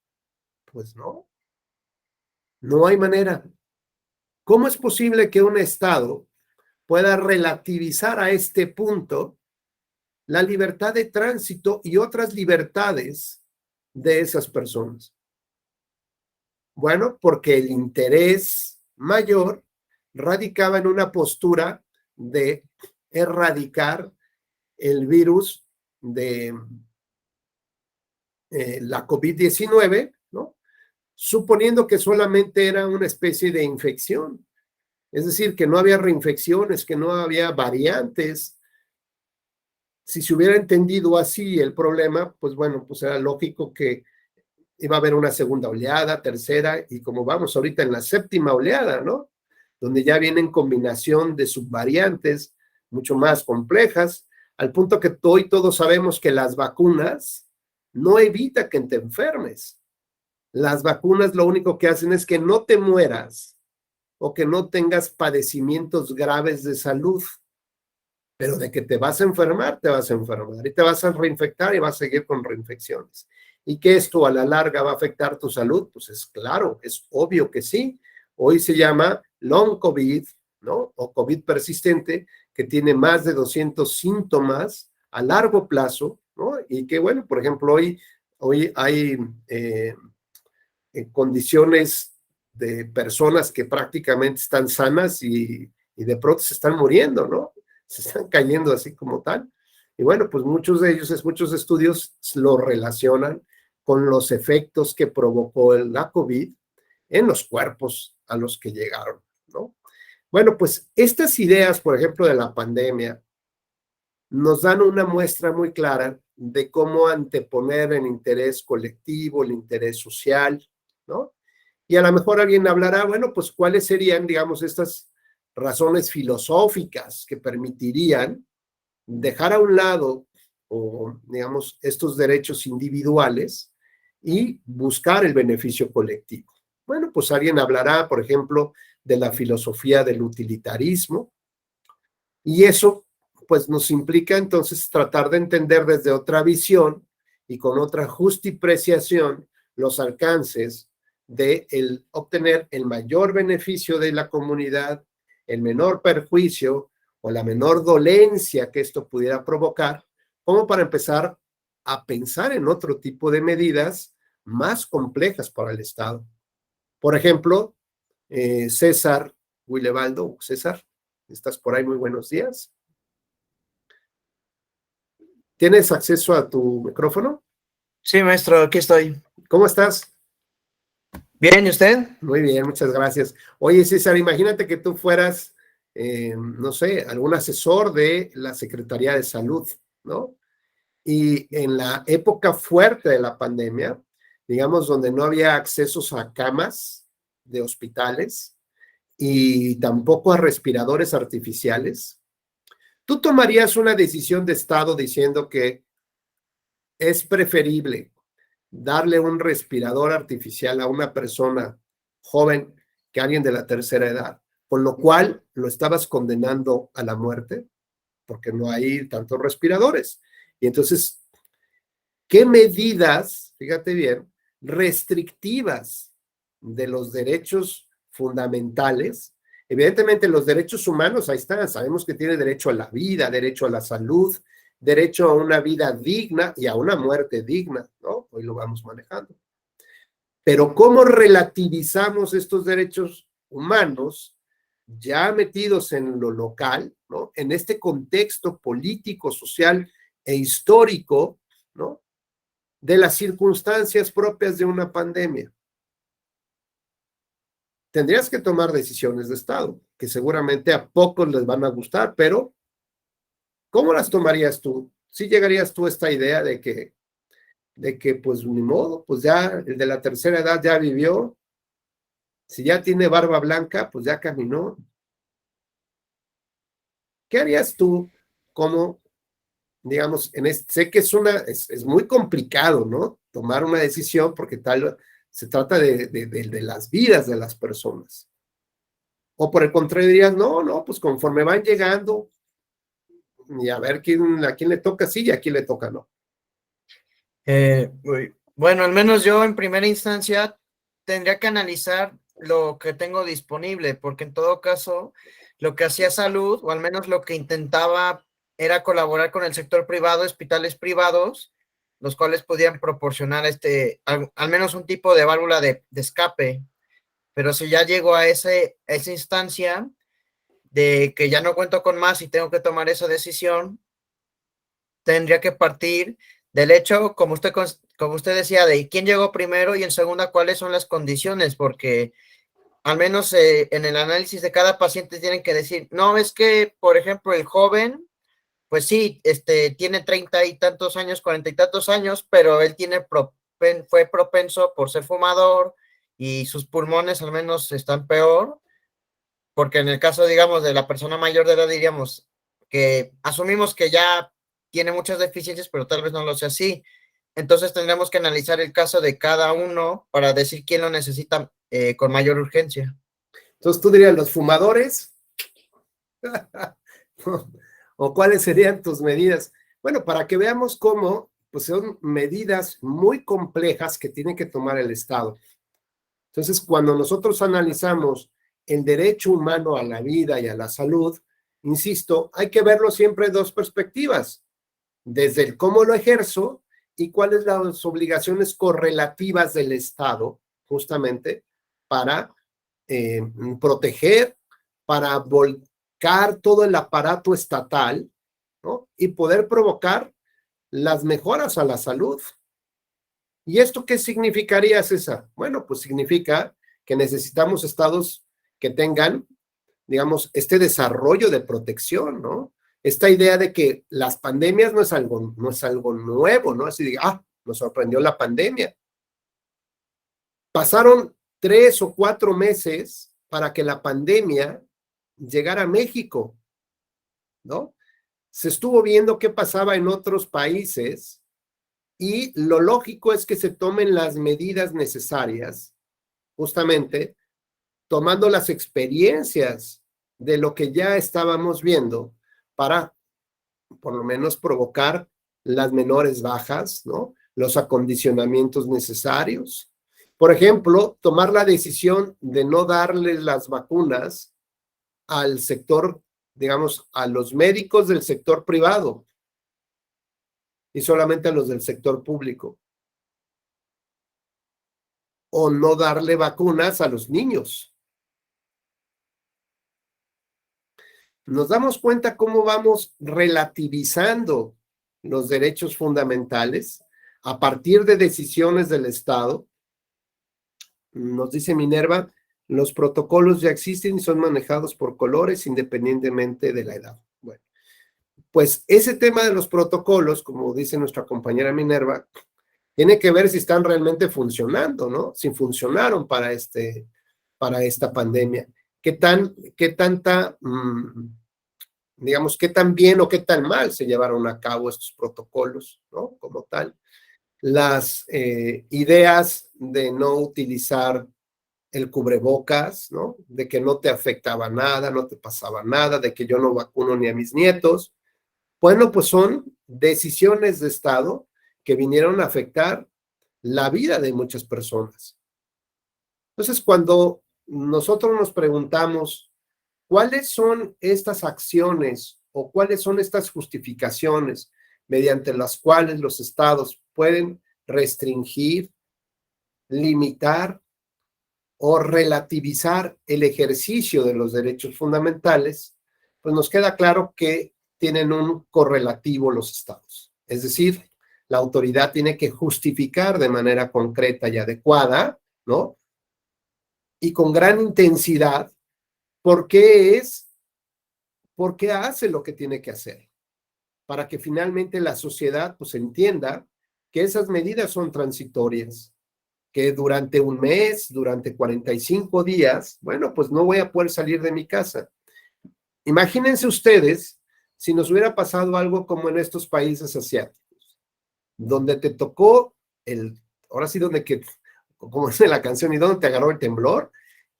Pues no, no hay manera. ¿Cómo es posible que un Estado pueda relativizar a este punto la libertad de tránsito y otras libertades de esas personas? Bueno, porque el interés mayor radicaba en una postura de erradicar el virus de la COVID-19, ¿no? Suponiendo que solamente era una especie de infección. Es decir, que no había reinfecciones, que no había variantes. Si se hubiera entendido así el problema, pues bueno, pues era lógico que iba a haber una segunda oleada, tercera, y como vamos ahorita en la séptima oleada, ¿no? Donde ya vienen combinación de subvariantes mucho más complejas, al punto que hoy todos sabemos que las vacunas no evitan que te enfermes. Las vacunas lo único que hacen es que no te mueras o que no tengas padecimientos graves de salud, pero de que te vas a enfermar, te vas a enfermar y te vas a reinfectar y vas a seguir con reinfecciones. ¿Y que esto a la larga va a afectar tu salud? Pues es claro, es obvio que sí. Hoy se llama long COVID, ¿no? O COVID persistente, que tiene más de 200 síntomas a largo plazo, ¿no? Y que, bueno, por ejemplo, hoy hay condiciones de personas que prácticamente están sanas y de pronto se están muriendo, ¿no? Se están cayendo así como tal. Y bueno, pues muchos de ellos, muchos estudios lo relacionan con los efectos que provocó la COVID en los cuerpos a los que llegaron, ¿no? Bueno, pues estas ideas, por ejemplo, de la pandemia, nos dan una muestra muy clara de cómo anteponer el interés colectivo, el interés social, ¿no? Y a lo mejor alguien hablará, bueno, pues cuáles serían, digamos, estas razones filosóficas que permitirían dejar a un lado, o digamos, estos derechos individuales y buscar el beneficio colectivo. Bueno, pues alguien hablará, por ejemplo, de la filosofía del utilitarismo, y eso pues nos implica entonces tratar de entender desde otra visión y con otra justipreciación los alcances de el obtener el mayor beneficio de la comunidad, el menor perjuicio o la menor dolencia que esto pudiera provocar, como para empezar a pensar en otro tipo de medidas más complejas para el Estado. Por ejemplo, César Guilevaldo, César, ¿estás por ahí? Muy buenos días. ¿Tienes acceso a tu micrófono? Sí, maestro, aquí estoy. ¿Cómo estás? Bien, ¿y usted? Muy bien, muchas gracias. Oye, César, imagínate que tú fueras, no sé, algún asesor de la Secretaría de Salud, ¿no? Y en la época fuerte de la pandemia, digamos, donde no había accesos a camas de hospitales y tampoco a respiradores artificiales, ¿tú tomarías una decisión de Estado diciendo que es preferible darle un respirador artificial a una persona joven que a alguien de la tercera edad, con lo cual lo estabas condenando a la muerte, porque no hay tantos respiradores? Y entonces, ¿qué medidas, fíjate bien, restrictivas de los derechos fundamentales? Evidentemente, los derechos humanos, ahí están, sabemos que tiene derecho a la vida, derecho a la salud, derecho a una vida digna y a una muerte digna, ¿no? Hoy lo vamos manejando. Pero ¿cómo relativizamos estos derechos humanos ya metidos en lo local, ¿no? En este contexto político, social e histórico, ¿no? De las circunstancias propias de una pandemia. Tendrías que tomar decisiones de Estado, que seguramente a pocos les van a gustar, pero ¿cómo las tomarías tú? ¿Sí llegarías tú a esta idea de que pues ni modo, pues ya el de la tercera edad ya vivió, si ya tiene barba blanca, pues ya caminó? ¿Qué harías tú como, digamos, sé que es muy complicado, ¿no? Tomar una decisión porque tal se trata de las vidas de las personas. O por el contrario dirías, no, pues conforme van llegando y a ver a quién le toca sí y a quién le toca no. Bueno, al menos yo en primera instancia tendría que analizar lo que tengo disponible, porque en todo caso lo que hacía salud, o al menos lo que intentaba, era colaborar con el sector privado, hospitales privados, los cuales podían proporcionar al menos un tipo de válvula de escape. Pero si ya llego a esa instancia de que ya no cuento con más y tengo que tomar esa decisión, tendría que partir del hecho, como usted decía, de quién llegó primero y en segunda, cuáles son las condiciones, porque al menos en el análisis de cada paciente tienen que decir, no, es que, por ejemplo, el joven, pues sí, tiene 30 y tantos años, 40 y tantos años, pero él fue propenso por ser fumador y sus pulmones al menos están peor, porque en el caso, digamos, de la persona mayor de edad, diríamos que asumimos que ya tiene muchas deficiencias, pero tal vez no lo sea así. Entonces tendremos que analizar el caso de cada uno para decir quién lo necesita con mayor urgencia. Entonces tú dirías, los fumadores, o cuáles serían tus medidas. Bueno, para que veamos cómo, pues son medidas muy complejas que tiene que tomar el Estado. Entonces, cuando nosotros analizamos el derecho humano a la vida y a la salud, insisto, hay que verlo siempre en dos perspectivas, desde el cómo lo ejerzo y cuáles las obligaciones correlativas del Estado, justamente, para proteger, para volcar todo el aparato estatal, ¿no? Y poder provocar las mejoras a la salud. ¿Y esto qué significaría, César? Bueno, pues significa que necesitamos estados que tengan, digamos, este desarrollo de protección, ¿no? Esta idea de que las pandemias no es algo nuevo, ¿no? Así de, nos sorprendió la pandemia. Pasaron 3 o 4 meses para que la pandemia llegar a México, ¿no? Se estuvo viendo qué pasaba en otros países y lo lógico es que se tomen las medidas necesarias, justamente tomando las experiencias de lo que ya estábamos viendo para por lo menos provocar las menores bajas, ¿no? Los acondicionamientos necesarios. Por ejemplo, tomar la decisión de no darle las vacunas al sector, digamos, a los médicos del sector privado y solamente a los del sector público. O no darle vacunas a los niños. Nos damos cuenta cómo vamos relativizando los derechos fundamentales a partir de decisiones del Estado. Nos dice Minerva, los protocolos ya existen y son manejados por colores independientemente de la edad. Bueno, pues ese tema de los protocolos, como dice nuestra compañera Minerva, tiene que ver si están realmente funcionando, ¿no? Si funcionaron para esta pandemia. ¿Qué tanta, digamos, qué tan bien o qué tan mal se llevaron a cabo estos protocolos, ¿no? Como tal. Las ideas de no utilizar el cubrebocas, ¿no? De que no te afectaba nada, no te pasaba nada, de que yo no vacuno ni a mis nietos. Bueno, pues son decisiones de Estado que vinieron a afectar la vida de muchas personas. Entonces, cuando nosotros nos preguntamos cuáles son estas acciones o cuáles son estas justificaciones mediante las cuales los estados pueden restringir, limitar o relativizar el ejercicio de los derechos fundamentales, pues nos queda claro que tienen un correlativo los estados. Es decir, la autoridad tiene que justificar de manera concreta y adecuada, ¿no? Y con gran intensidad, por qué hace lo que tiene que hacer, para que finalmente la sociedad pues entienda que esas medidas son transitorias, que durante un mes, durante 45 días, bueno, pues no voy a poder salir de mi casa. Imagínense ustedes si nos hubiera pasado algo como en estos países asiáticos, donde te tocó ahora sí donde que, como dice la canción, y donde te agarró el temblor,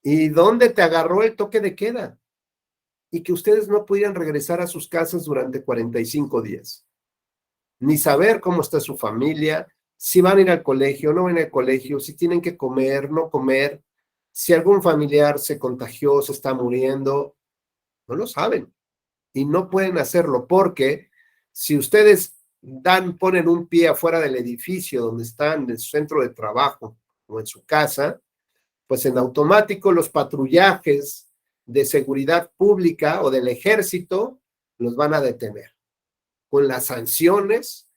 y donde te agarró el toque de queda, y que ustedes no pudieran regresar a sus casas durante 45 días, ni saber cómo está su familia, si van a ir al colegio, no van a ir al colegio, si tienen que comer, no comer, si algún familiar se contagió, se está muriendo, no lo saben y no pueden hacerlo porque si ustedes ponen un pie afuera del edificio donde están, en su centro de trabajo o en su casa, pues en automático los patrullajes de seguridad pública o del ejército los van a detener con las sanciones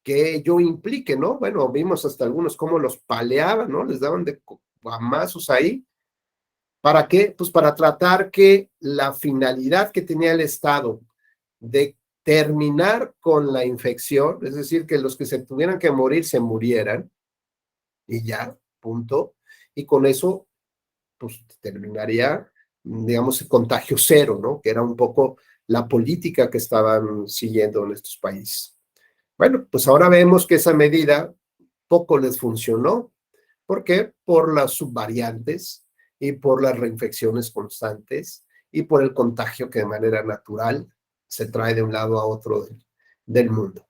que ello implique, ¿no? Bueno, vimos hasta algunos cómo los paleaban, ¿no? Les daban de guamazos ahí. ¿Para qué? Pues para tratar que la finalidad que tenía el Estado de terminar con la infección, es decir, que los que se tuvieran que morir se murieran, y ya, punto. Y con eso, pues terminaría, digamos, el contagio cero, ¿no? Que era un poco la política que estaban siguiendo en estos países. Bueno, pues ahora vemos que esa medida poco les funcionó. ¿Por qué? Por las subvariantes y por las reinfecciones constantes y por el contagio que de manera natural se trae de un lado a otro del mundo.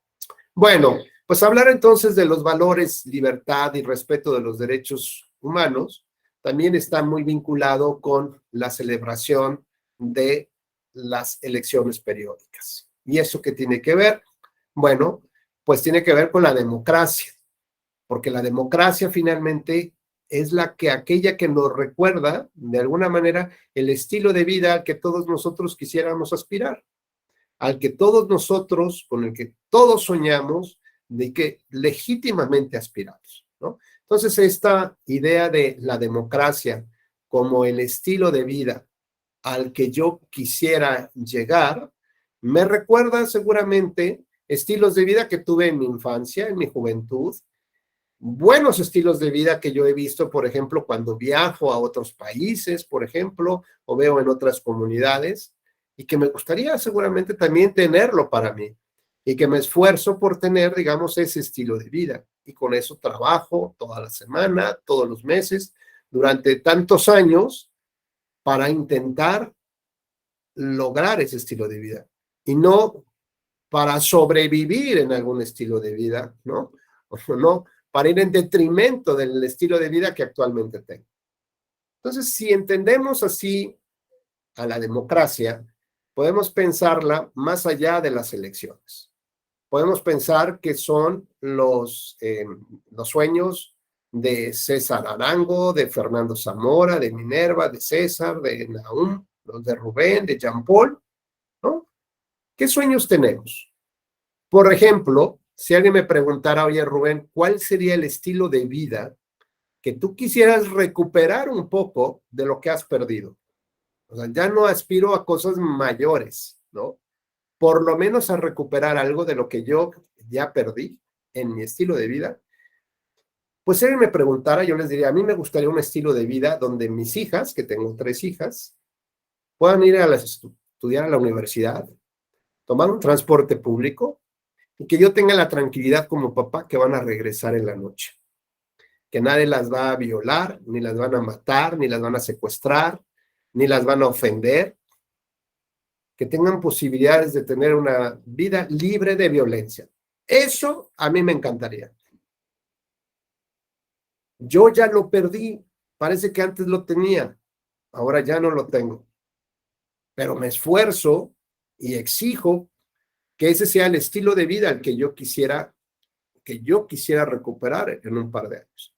Bueno, pues hablar entonces de los valores, libertad y respeto de los derechos humanos también está muy vinculado con la celebración de las elecciones periódicas. ¿Y eso qué tiene que ver? Bueno, pues tiene que ver con la democracia, porque la democracia finalmente es aquella que nos recuerda, de alguna manera, el estilo de vida al que todos nosotros quisiéramos aspirar, al que todos nosotros, con el que todos soñamos, de que legítimamente aspiramos, ¿no? Entonces, esta idea de la democracia como el estilo de vida al que yo quisiera llegar, me recuerda seguramente estilos de vida que tuve en mi infancia, en mi juventud, buenos estilos de vida que yo he visto, por ejemplo, cuando viajo a otros países, por ejemplo, o veo en otras comunidades, y que me gustaría seguramente también tenerlo para mí, y que me esfuerzo por tener, digamos, ese estilo de vida. Y con eso trabajo toda la semana, todos los meses, durante tantos años, para intentar lograr ese estilo de vida. Y no para sobrevivir en algún estilo de vida, ¿no? O no para ir en detrimento del estilo de vida que actualmente tengo. Entonces, si entendemos así a la democracia, podemos pensarla más allá de las elecciones. Podemos pensar que son los sueños de César Arango, de Fernando Zamora, de Minerva, de César, de Nahum, los de Rubén, de Jean Paul, ¿no? ¿Qué sueños tenemos? Por ejemplo, si alguien me preguntara, oye Rubén, ¿cuál sería el estilo de vida que tú quisieras recuperar un poco de lo que has perdido? O sea, ya no aspiro a cosas mayores, ¿no? Por lo menos a recuperar algo de lo que yo ya perdí en mi estilo de vida. Pues si alguien me preguntara, yo les diría, a mí me gustaría un estilo de vida donde mis hijas, que tengo 3 hijas, puedan ir a estudiar a la universidad, tomar un transporte público y que yo tenga la tranquilidad como papá que van a regresar en la noche, que nadie las va a violar, ni las van a matar, ni las van a secuestrar, ni las van a ofender, que tengan posibilidades de tener una vida libre de violencia. Eso a mí me encantaría. Yo ya lo perdí, parece que antes lo tenía, ahora ya no lo tengo, pero me esfuerzo y exijo que ese sea el estilo de vida al que yo quisiera recuperar en un par de años.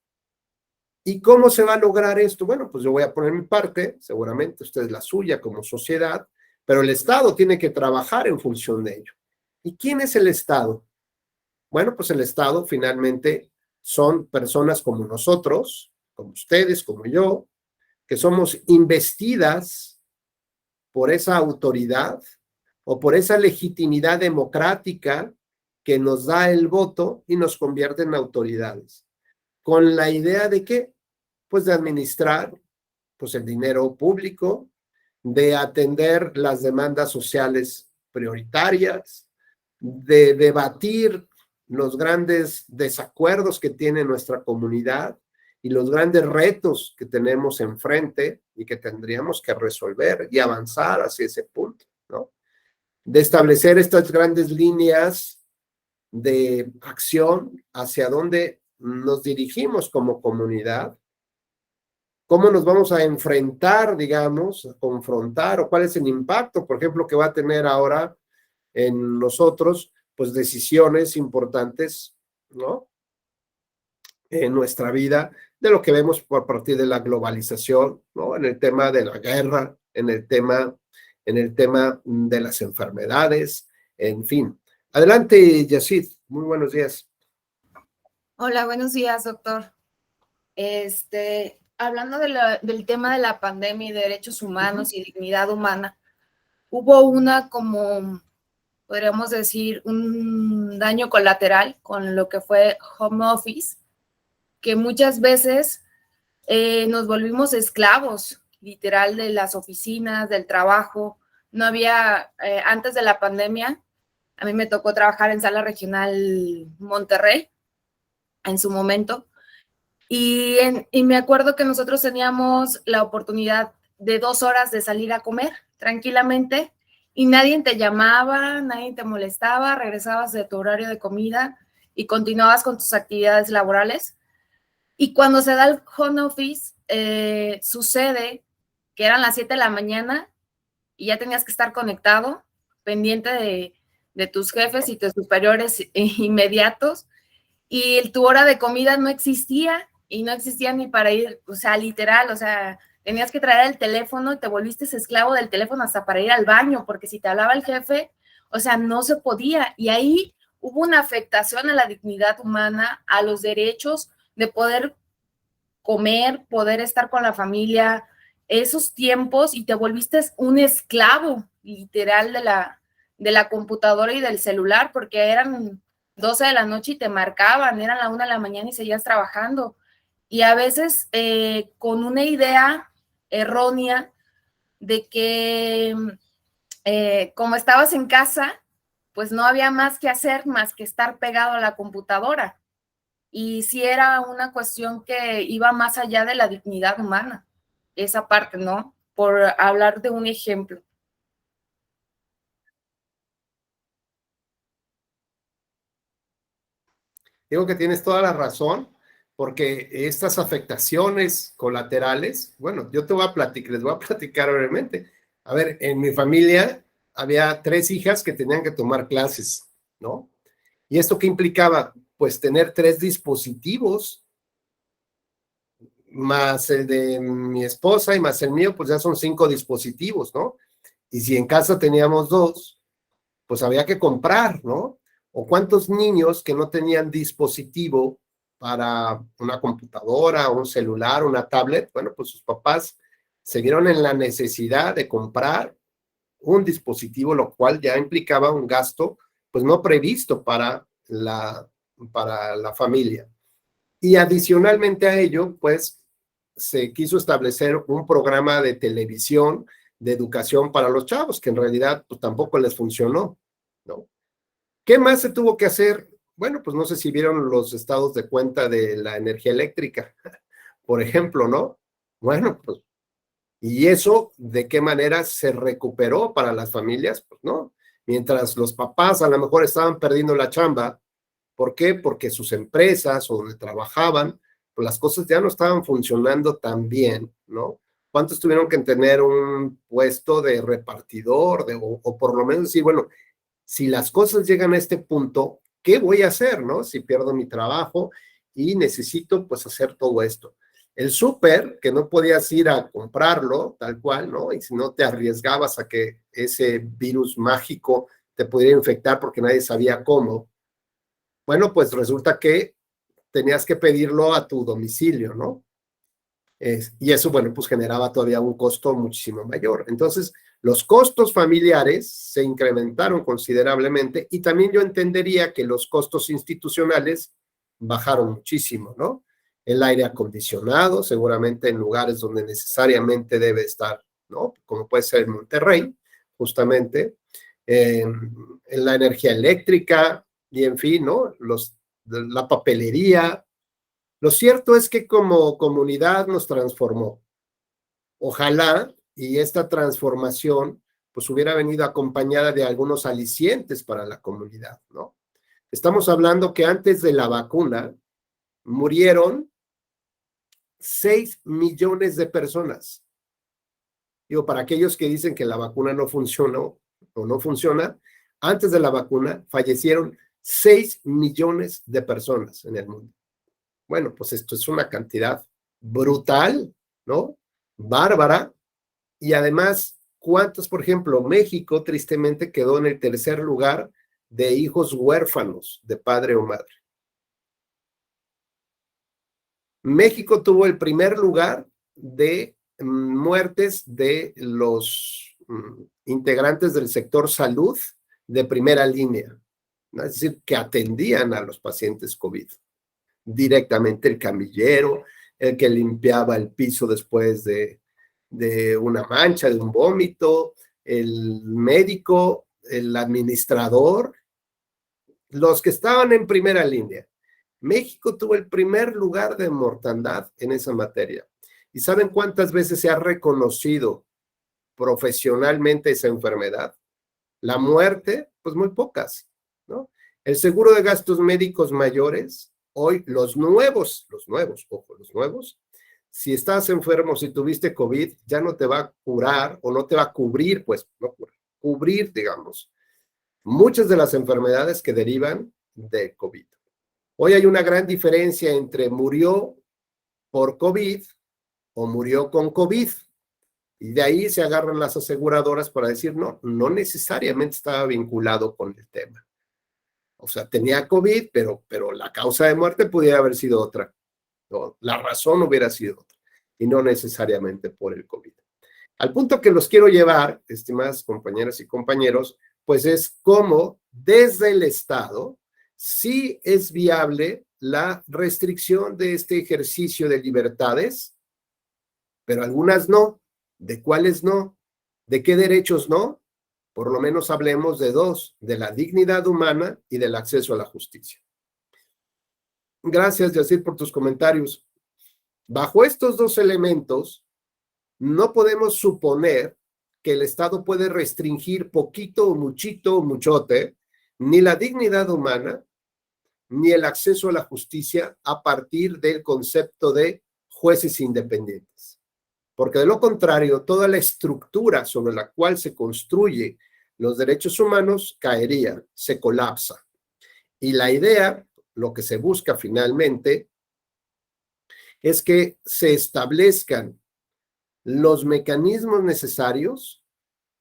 ¿Y cómo se va a lograr esto? Bueno, pues yo voy a poner mi parte, seguramente ustedes la suya como sociedad, pero el Estado tiene que trabajar en función de ello. ¿Y quién es el Estado? Bueno, pues el Estado finalmente son personas como nosotros, como ustedes, como yo, que somos investidas por esa autoridad o por esa legitimidad democrática que nos da el voto y nos convierte en autoridades. Con la idea de qué? Pues de administrar pues el dinero público, de atender las demandas sociales prioritarias, de debatir los grandes desacuerdos que tiene nuestra comunidad y los grandes retos que tenemos enfrente y que tendríamos que resolver y avanzar hacia ese punto, ¿no? De establecer estas grandes líneas de acción hacia dónde nos dirigimos como comunidad, cómo nos vamos a enfrentar, digamos, a confrontar, o cuál es el impacto, por ejemplo, que va a tener ahora en nosotros, pues decisiones importantes, ¿no? En nuestra vida, de lo que vemos por partir de la globalización, ¿no? En el tema de la guerra, en el tema de las enfermedades, en fin. Adelante, Yacid, muy buenos días. Hola, buenos días, doctor. Hablando del tema de la pandemia y derechos humanos y dignidad humana, hubo como, podríamos decir, un daño colateral con lo que fue home office, que muchas veces nos volvimos esclavos, literal, de las oficinas, del trabajo. No había, antes de la pandemia, a mí me tocó trabajar en Sala Regional Monterrey en su momento. Y me acuerdo que nosotros teníamos la oportunidad de 2 horas de salir a comer tranquilamente y nadie te llamaba, nadie te molestaba, regresabas de tu horario de comida y continuabas con tus actividades laborales. Y cuando se da el home office, sucede que eran las 7 de la mañana y ya tenías que estar conectado, pendiente de tus jefes y tus superiores inmediatos, y tu hora de comida no existía, y no existía ni para ir, o sea, literal, o sea, tenías que traer el teléfono y te volviste esclavo del teléfono hasta para ir al baño, porque si te hablaba el jefe, o sea, no se podía. Y ahí hubo una afectación a la dignidad humana, a los derechos de poder comer, poder estar con la familia, esos tiempos, y te volviste un esclavo literal de la computadora y del celular, porque eran 12 de la noche y te marcaban, eran la 1 de la mañana y seguías trabajando. Y a veces con una idea errónea de que como estabas en casa, pues no había más que hacer más que estar pegado a la computadora. Y sí era una cuestión que iba más allá de la dignidad humana, esa parte, ¿no? Por hablar de un ejemplo. Digo que tienes toda la razón, porque estas afectaciones colaterales, bueno, yo te voy a platicar, les voy a platicar brevemente. A ver, en mi familia había 3 hijas que tenían que tomar clases, ¿no? ¿Y esto qué implicaba? Pues tener 3 dispositivos, más el de mi esposa y más el mío, pues ya son 5 dispositivos, ¿no? Y si en casa teníamos 2, pues había que comprar, ¿no? O cuántos niños que no tenían dispositivo para una computadora, un celular, una tablet, bueno, pues sus papás se vieron en la necesidad de comprar un dispositivo, lo cual ya implicaba un gasto, pues no previsto para la familia. Y adicionalmente a ello, pues se quiso establecer un programa de televisión de educación para los chavos, que en realidad pues tampoco les funcionó, ¿no? ¿Qué más se tuvo que hacer? Bueno, pues no sé si vieron los estados de cuenta de la energía eléctrica, por ejemplo, ¿no? Bueno, pues, ¿y eso de qué manera se recuperó para las familias? Pues no. Mientras los papás a lo mejor estaban perdiendo la chamba, ¿por qué? Porque sus empresas o donde trabajaban, pues las cosas ya no estaban funcionando tan bien, ¿no? ¿Cuántos tuvieron que tener un puesto de repartidor o por lo menos decir, bueno, si las cosas llegan a este punto, ¿qué voy a hacer, no? Si pierdo mi trabajo y necesito, pues, hacer todo esto. El súper, que no podías ir a comprarlo, tal cual, ¿no? Y si no te arriesgabas a que ese virus mágico te pudiera infectar porque nadie sabía cómo, bueno, pues resulta que tenías que pedirlo a tu domicilio, ¿no? Y eso, bueno, pues generaba todavía un costo muchísimo mayor. Entonces, los costos familiares se incrementaron considerablemente y también yo entendería que los costos institucionales bajaron muchísimo, ¿no? El aire acondicionado, seguramente en lugares donde necesariamente debe estar, ¿no? Como puede ser en Monterrey, justamente, en la energía eléctrica y en fin, ¿no? La papelería. Lo cierto es que como comunidad nos transformó. Ojalá y esta transformación pues hubiera venido acompañada de algunos alicientes para la comunidad, ¿no? Estamos hablando que antes de la vacuna murieron 6 millones de personas. Digo, para aquellos que dicen que la vacuna no funcionó o no funciona, antes de la vacuna fallecieron 6 millones de personas en el mundo. Bueno, pues esto es una cantidad brutal, ¿no? Bárbara. Y además, ¿cuántos, por ejemplo, México tristemente quedó en el 3er lugar de hijos huérfanos de padre o madre? México tuvo el primer lugar de muertes de los integrantes del sector salud de primera línea, ¿no? Es decir, que atendían a los pacientes COVID. Directamente el camillero, el que limpiaba el piso después de una mancha, de un vómito, el médico, el administrador, los que estaban en primera línea. México tuvo el primer lugar de mortandad en esa materia. ¿Y saben cuántas veces se ha reconocido profesionalmente esa enfermedad? La muerte, pues muy pocas, ¿no? El seguro de gastos médicos mayores, hoy los nuevos, ojo, los nuevos, si estás enfermo, si tuviste COVID, ya no te va a curar o no te va a cubrir, pues, no cubrir, digamos, muchas de las enfermedades que derivan de COVID. Hoy hay una gran diferencia entre murió por COVID o murió con COVID. Y de ahí se agarran las aseguradoras para decir, no, no necesariamente estaba vinculado con el tema. O sea, tenía COVID, pero la causa de muerte pudiera haber sido otra, ¿no? La razón hubiera sido otra, y no necesariamente por el COVID. Al punto que los quiero llevar, estimadas compañeras y compañeros, pues es cómo desde el Estado sí es viable la restricción de este ejercicio de libertades, pero algunas no. ¿De cuáles no? ¿De qué derechos no? Por lo menos hablemos de dos, de la dignidad humana y del acceso a la justicia. Gracias, Yacir, por tus comentarios. Bajo estos dos elementos, no podemos suponer que el Estado puede restringir poquito o muchito o muchote ni la dignidad humana ni el acceso a la justicia a partir del concepto de jueces independientes. Porque de lo contrario, toda la estructura sobre la cual se construye los derechos humanos caería, se colapsa. Y la idea, lo que se busca finalmente, es que se establezcan los mecanismos necesarios,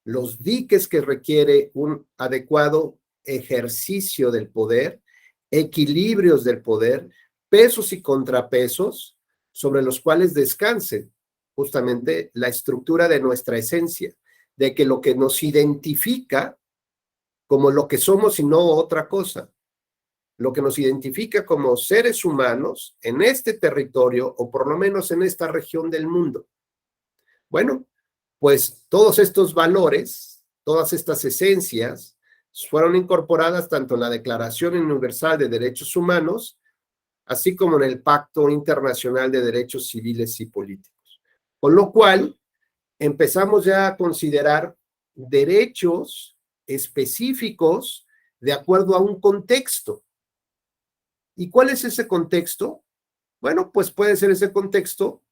los diques que requiere un adecuado ejercicio del poder, equilibrios del poder, pesos y contrapesos sobre los cuales descanse justamente la estructura de nuestra esencia, de que lo que nos identifica como lo que somos y no otra cosa, lo que nos identifica como seres humanos en este territorio o por lo menos en esta región del mundo. Bueno, pues todos estos valores, todas estas esencias fueron incorporadas tanto en la Declaración Universal de Derechos Humanos, así como en el Pacto Internacional de Derechos Civiles y Políticos. Con lo cual, empezamos ya a considerar derechos específicos de acuerdo a un contexto. ¿Y cuál es ese contexto? Bueno, pues puede ser ese contexto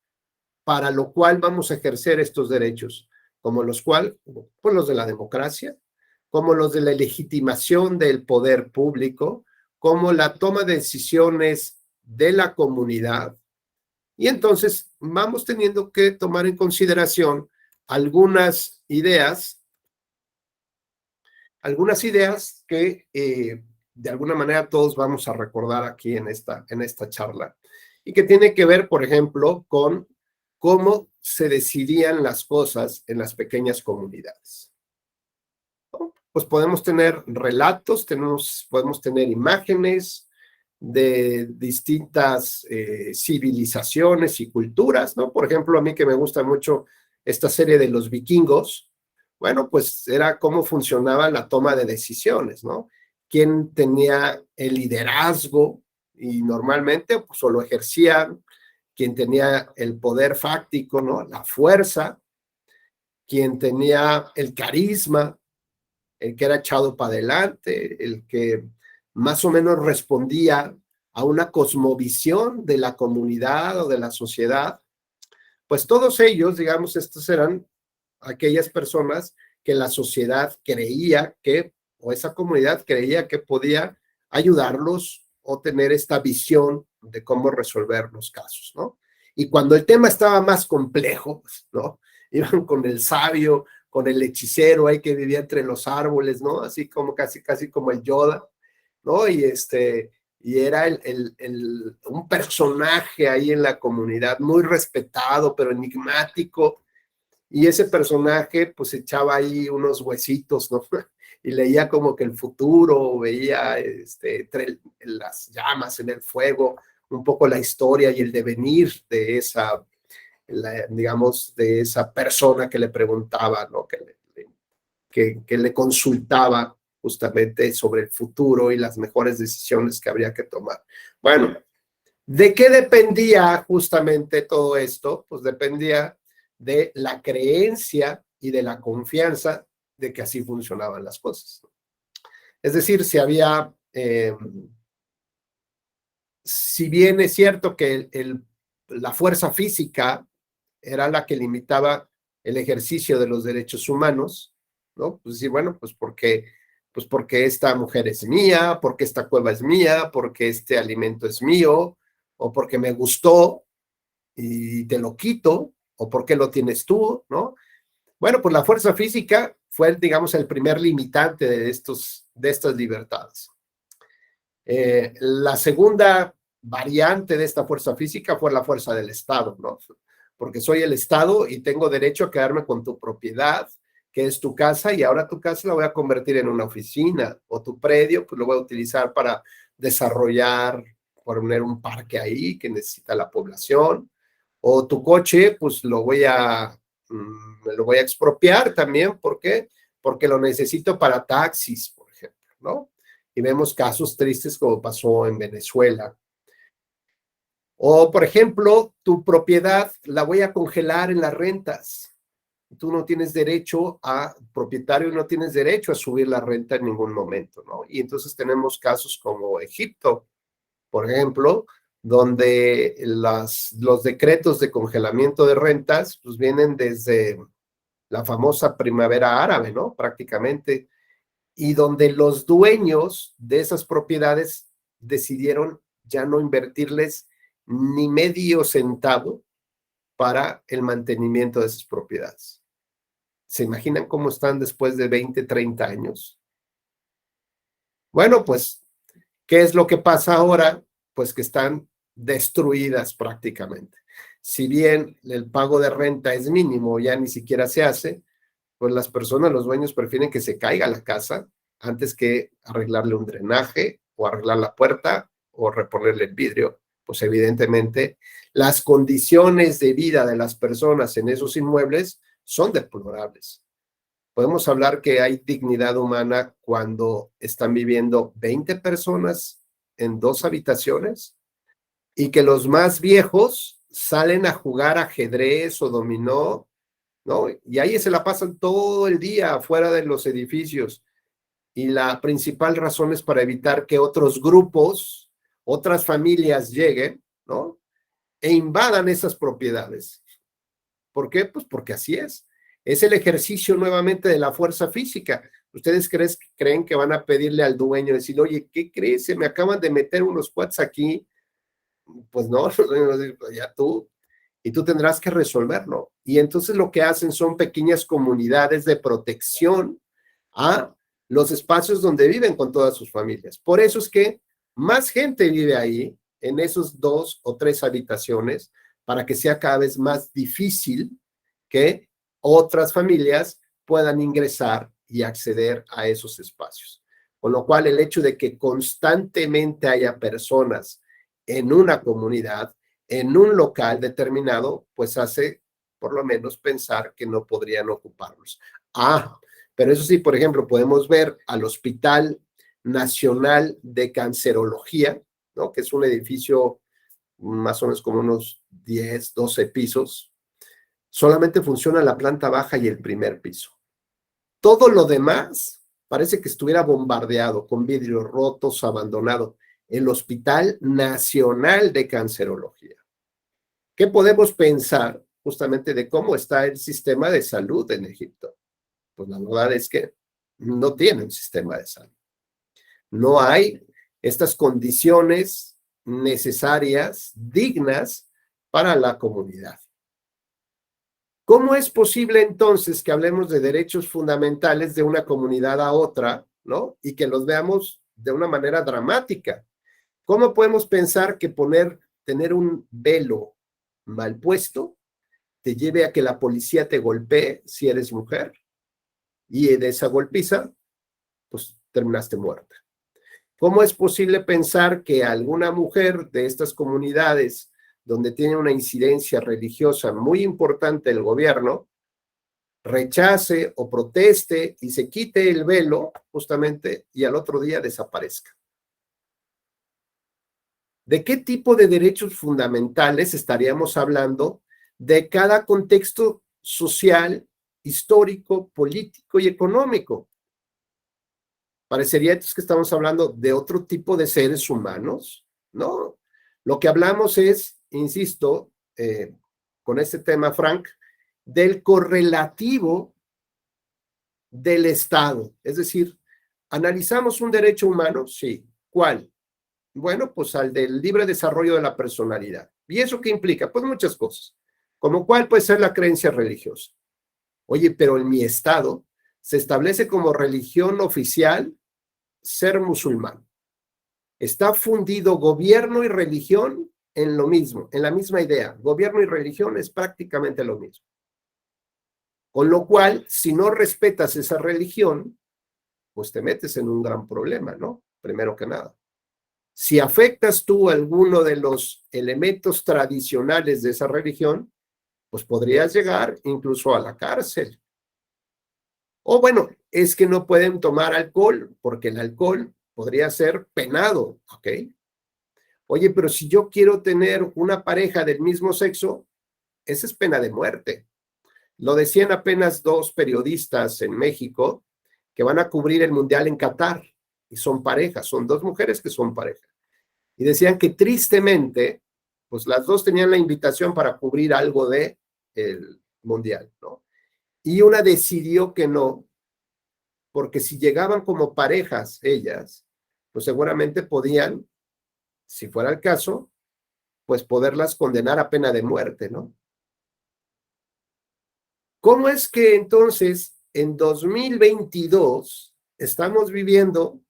para lo cual vamos a ejercer estos derechos, como los cuales, pues los de la democracia, como los de la legitimación del poder público, como la toma de decisiones de la comunidad. Y entonces vamos teniendo que tomar en consideración algunas ideas que de alguna manera todos vamos a recordar aquí en esta charla, y que tiene que ver, por ejemplo, con cómo se decidían las cosas en las pequeñas comunidades. ¿No? Pues podemos tener relatos, podemos tener imágenes de distintas civilizaciones y culturas, ¿no? Por ejemplo, a mí que me gusta mucho esta serie de los vikingos, bueno, pues era cómo funcionaba la toma de decisiones, ¿no? Quién tenía el liderazgo y normalmente pues solo ejercían quien tenía el poder fáctico, ¿no? La fuerza, quien tenía el carisma, el que era echado para adelante, el que más o menos respondía a una cosmovisión de la comunidad o de la sociedad. Pues todos ellos, digamos, estos eran aquellas personas que la sociedad creía que, o esa comunidad creía que podía ayudarlos o tener esta visión de cómo resolver los casos, ¿no? Y cuando el tema estaba más complejo, ¿no? Iban con el sabio, con el hechicero ahí que vivía entre los árboles, ¿no? Así como casi como el Yoda, ¿no? Y era un personaje ahí en la comunidad muy respetado, pero enigmático. Y ese personaje pues echaba ahí unos huesitos, ¿no? Y leía como que el futuro, veía entre las llamas en el fuego, un poco la historia y el devenir de esa, digamos, de esa persona que le preguntaba, ¿no? Que le consultaba justamente sobre el futuro y las mejores decisiones que habría que tomar. Bueno, ¿de qué dependía justamente todo esto? Pues dependía de la creencia y de la confianza de que así funcionaban las cosas. Es decir, si bien es cierto que la fuerza física era la que limitaba el ejercicio de los derechos humanos, ¿no? Pues sí, bueno, pues porque esta mujer es mía, porque esta cueva es mía, porque este alimento es mío, o porque me gustó y te lo quito, o porque lo tienes tú, ¿no? Bueno, pues la fuerza física fue, digamos, el primer limitante de estas libertades. La segunda variante de esta fuerza física fue la fuerza del Estado, ¿no? Porque soy el Estado y tengo derecho a quedarme con tu propiedad, que es tu casa, y ahora tu casa la voy a convertir en una oficina, o tu predio, pues lo voy a utilizar para desarrollar, poner un parque ahí que necesita la población, o tu coche, pues me lo voy a expropiar también. ¿Por qué? Porque lo necesito para taxis, por ejemplo, ¿no? Y vemos casos tristes como pasó en Venezuela. O, por ejemplo, tu propiedad la voy a congelar en las rentas. Tú no tienes derecho propietario no tienes derecho a subir la renta en ningún momento, ¿no? Y entonces tenemos casos como Egipto, por ejemplo, donde los decretos de congelamiento de rentas pues vienen desde la famosa primavera árabe, ¿no? Prácticamente, y donde los dueños de esas propiedades decidieron ya no invertirles ni medio centavo para el mantenimiento de esas propiedades. ¿Se imaginan cómo están después de 20, 30 años? Bueno, pues, ¿qué es lo que pasa ahora? Pues que están destruidas prácticamente. Si bien el pago de renta es mínimo, ya ni siquiera se hace, pues las personas, los dueños prefieren que se caiga la casa antes que arreglarle un drenaje o arreglar la puerta o reponerle el vidrio. Pues evidentemente las condiciones de vida de las personas en esos inmuebles son deplorables. Podemos hablar que hay dignidad humana cuando están viviendo 20 personas en 2 habitaciones y que los más viejos salen a jugar ajedrez o dominó, ¿no? Y ahí se la pasan todo el día afuera de los edificios. Y la principal razón es para evitar que otros grupos, otras familias lleguen, ¿no? E invadan esas propiedades. ¿Por qué? Pues porque así es. Es el ejercicio nuevamente de la fuerza física. ¿Ustedes creen que van a pedirle al dueño, decir, oye, ¿qué crees? Se me acaban de meter unos cuates aquí. Pues no, ya tú. Y tú tendrás que resolverlo. Y entonces lo que hacen son pequeñas comunidades de protección a los espacios donde viven con todas sus familias. Por eso es que más gente vive ahí, en esos 2 o 3 habitaciones, para que sea cada vez más difícil que otras familias puedan ingresar y acceder a esos espacios. Con lo cual, el hecho de que constantemente haya personas en una comunidad, en un local determinado, pues hace por lo menos pensar que no podrían ocuparlos. Pero eso sí, por ejemplo, podemos ver al Hospital Nacional de Cancerología, ¿no? Que es un edificio más o menos como unos 10, 12 pisos. Solamente funciona la planta baja y el primer piso. Todo lo demás parece que estuviera bombardeado, con vidrios rotos, abandonado. El Hospital Nacional de Cancerología. ¿Qué podemos pensar justamente de cómo está el sistema de salud en Egipto? Pues la verdad es que no tienen sistema de salud. No hay estas condiciones necesarias, dignas para la comunidad. ¿Cómo es posible entonces que hablemos de derechos fundamentales de una comunidad a otra, ¿no? Y que los veamos de una manera dramática. ¿Cómo podemos pensar que tener un velo mal puesto te lleve a que la policía te golpee si eres mujer? Y de esa golpiza, pues terminaste muerta. ¿Cómo es posible pensar que alguna mujer de estas comunidades donde tiene una incidencia religiosa muy importante el gobierno, rechace o proteste y se quite el velo justamente y al otro día desaparezca? ¿De qué tipo de derechos fundamentales estaríamos hablando de cada contexto social, histórico, político y económico? Parecería entonces que estamos hablando de otro tipo de seres humanos, ¿no? Lo que hablamos es, insisto, con este tema, Frank, del correlativo del Estado. Es decir, ¿analizamos un derecho humano? Sí. ¿Cuál? Bueno, pues al del libre desarrollo de la personalidad. ¿Y eso qué implica? Pues muchas cosas. Como cuál puede ser la creencia religiosa. Oye, pero en mi estado se establece como religión oficial ser musulmán. Está fundido gobierno y religión en lo mismo, en la misma idea. Gobierno y religión es prácticamente lo mismo. Con lo cual, si no respetas esa religión, pues te metes en un gran problema, ¿no? Primero que nada. Si afectas tú alguno de los elementos tradicionales de esa religión, pues podrías llegar incluso a la cárcel. O bueno, es que no pueden tomar alcohol, porque el alcohol podría ser penado, ¿ok? Oye, pero si yo quiero tener una pareja del mismo sexo, esa es pena de muerte. Lo decían apenas 2 periodistas en México que van a cubrir el Mundial en Qatar, y son parejas, son 2 mujeres que son pareja. Y decían que tristemente, pues las 2 tenían la invitación para cubrir algo de el Mundial, ¿no? Y una decidió que no, porque si llegaban como parejas ellas, pues seguramente podían, si fuera el caso, pues poderlas condenar a pena de muerte, ¿no? ¿Cómo es que entonces en 2022 estamos viendo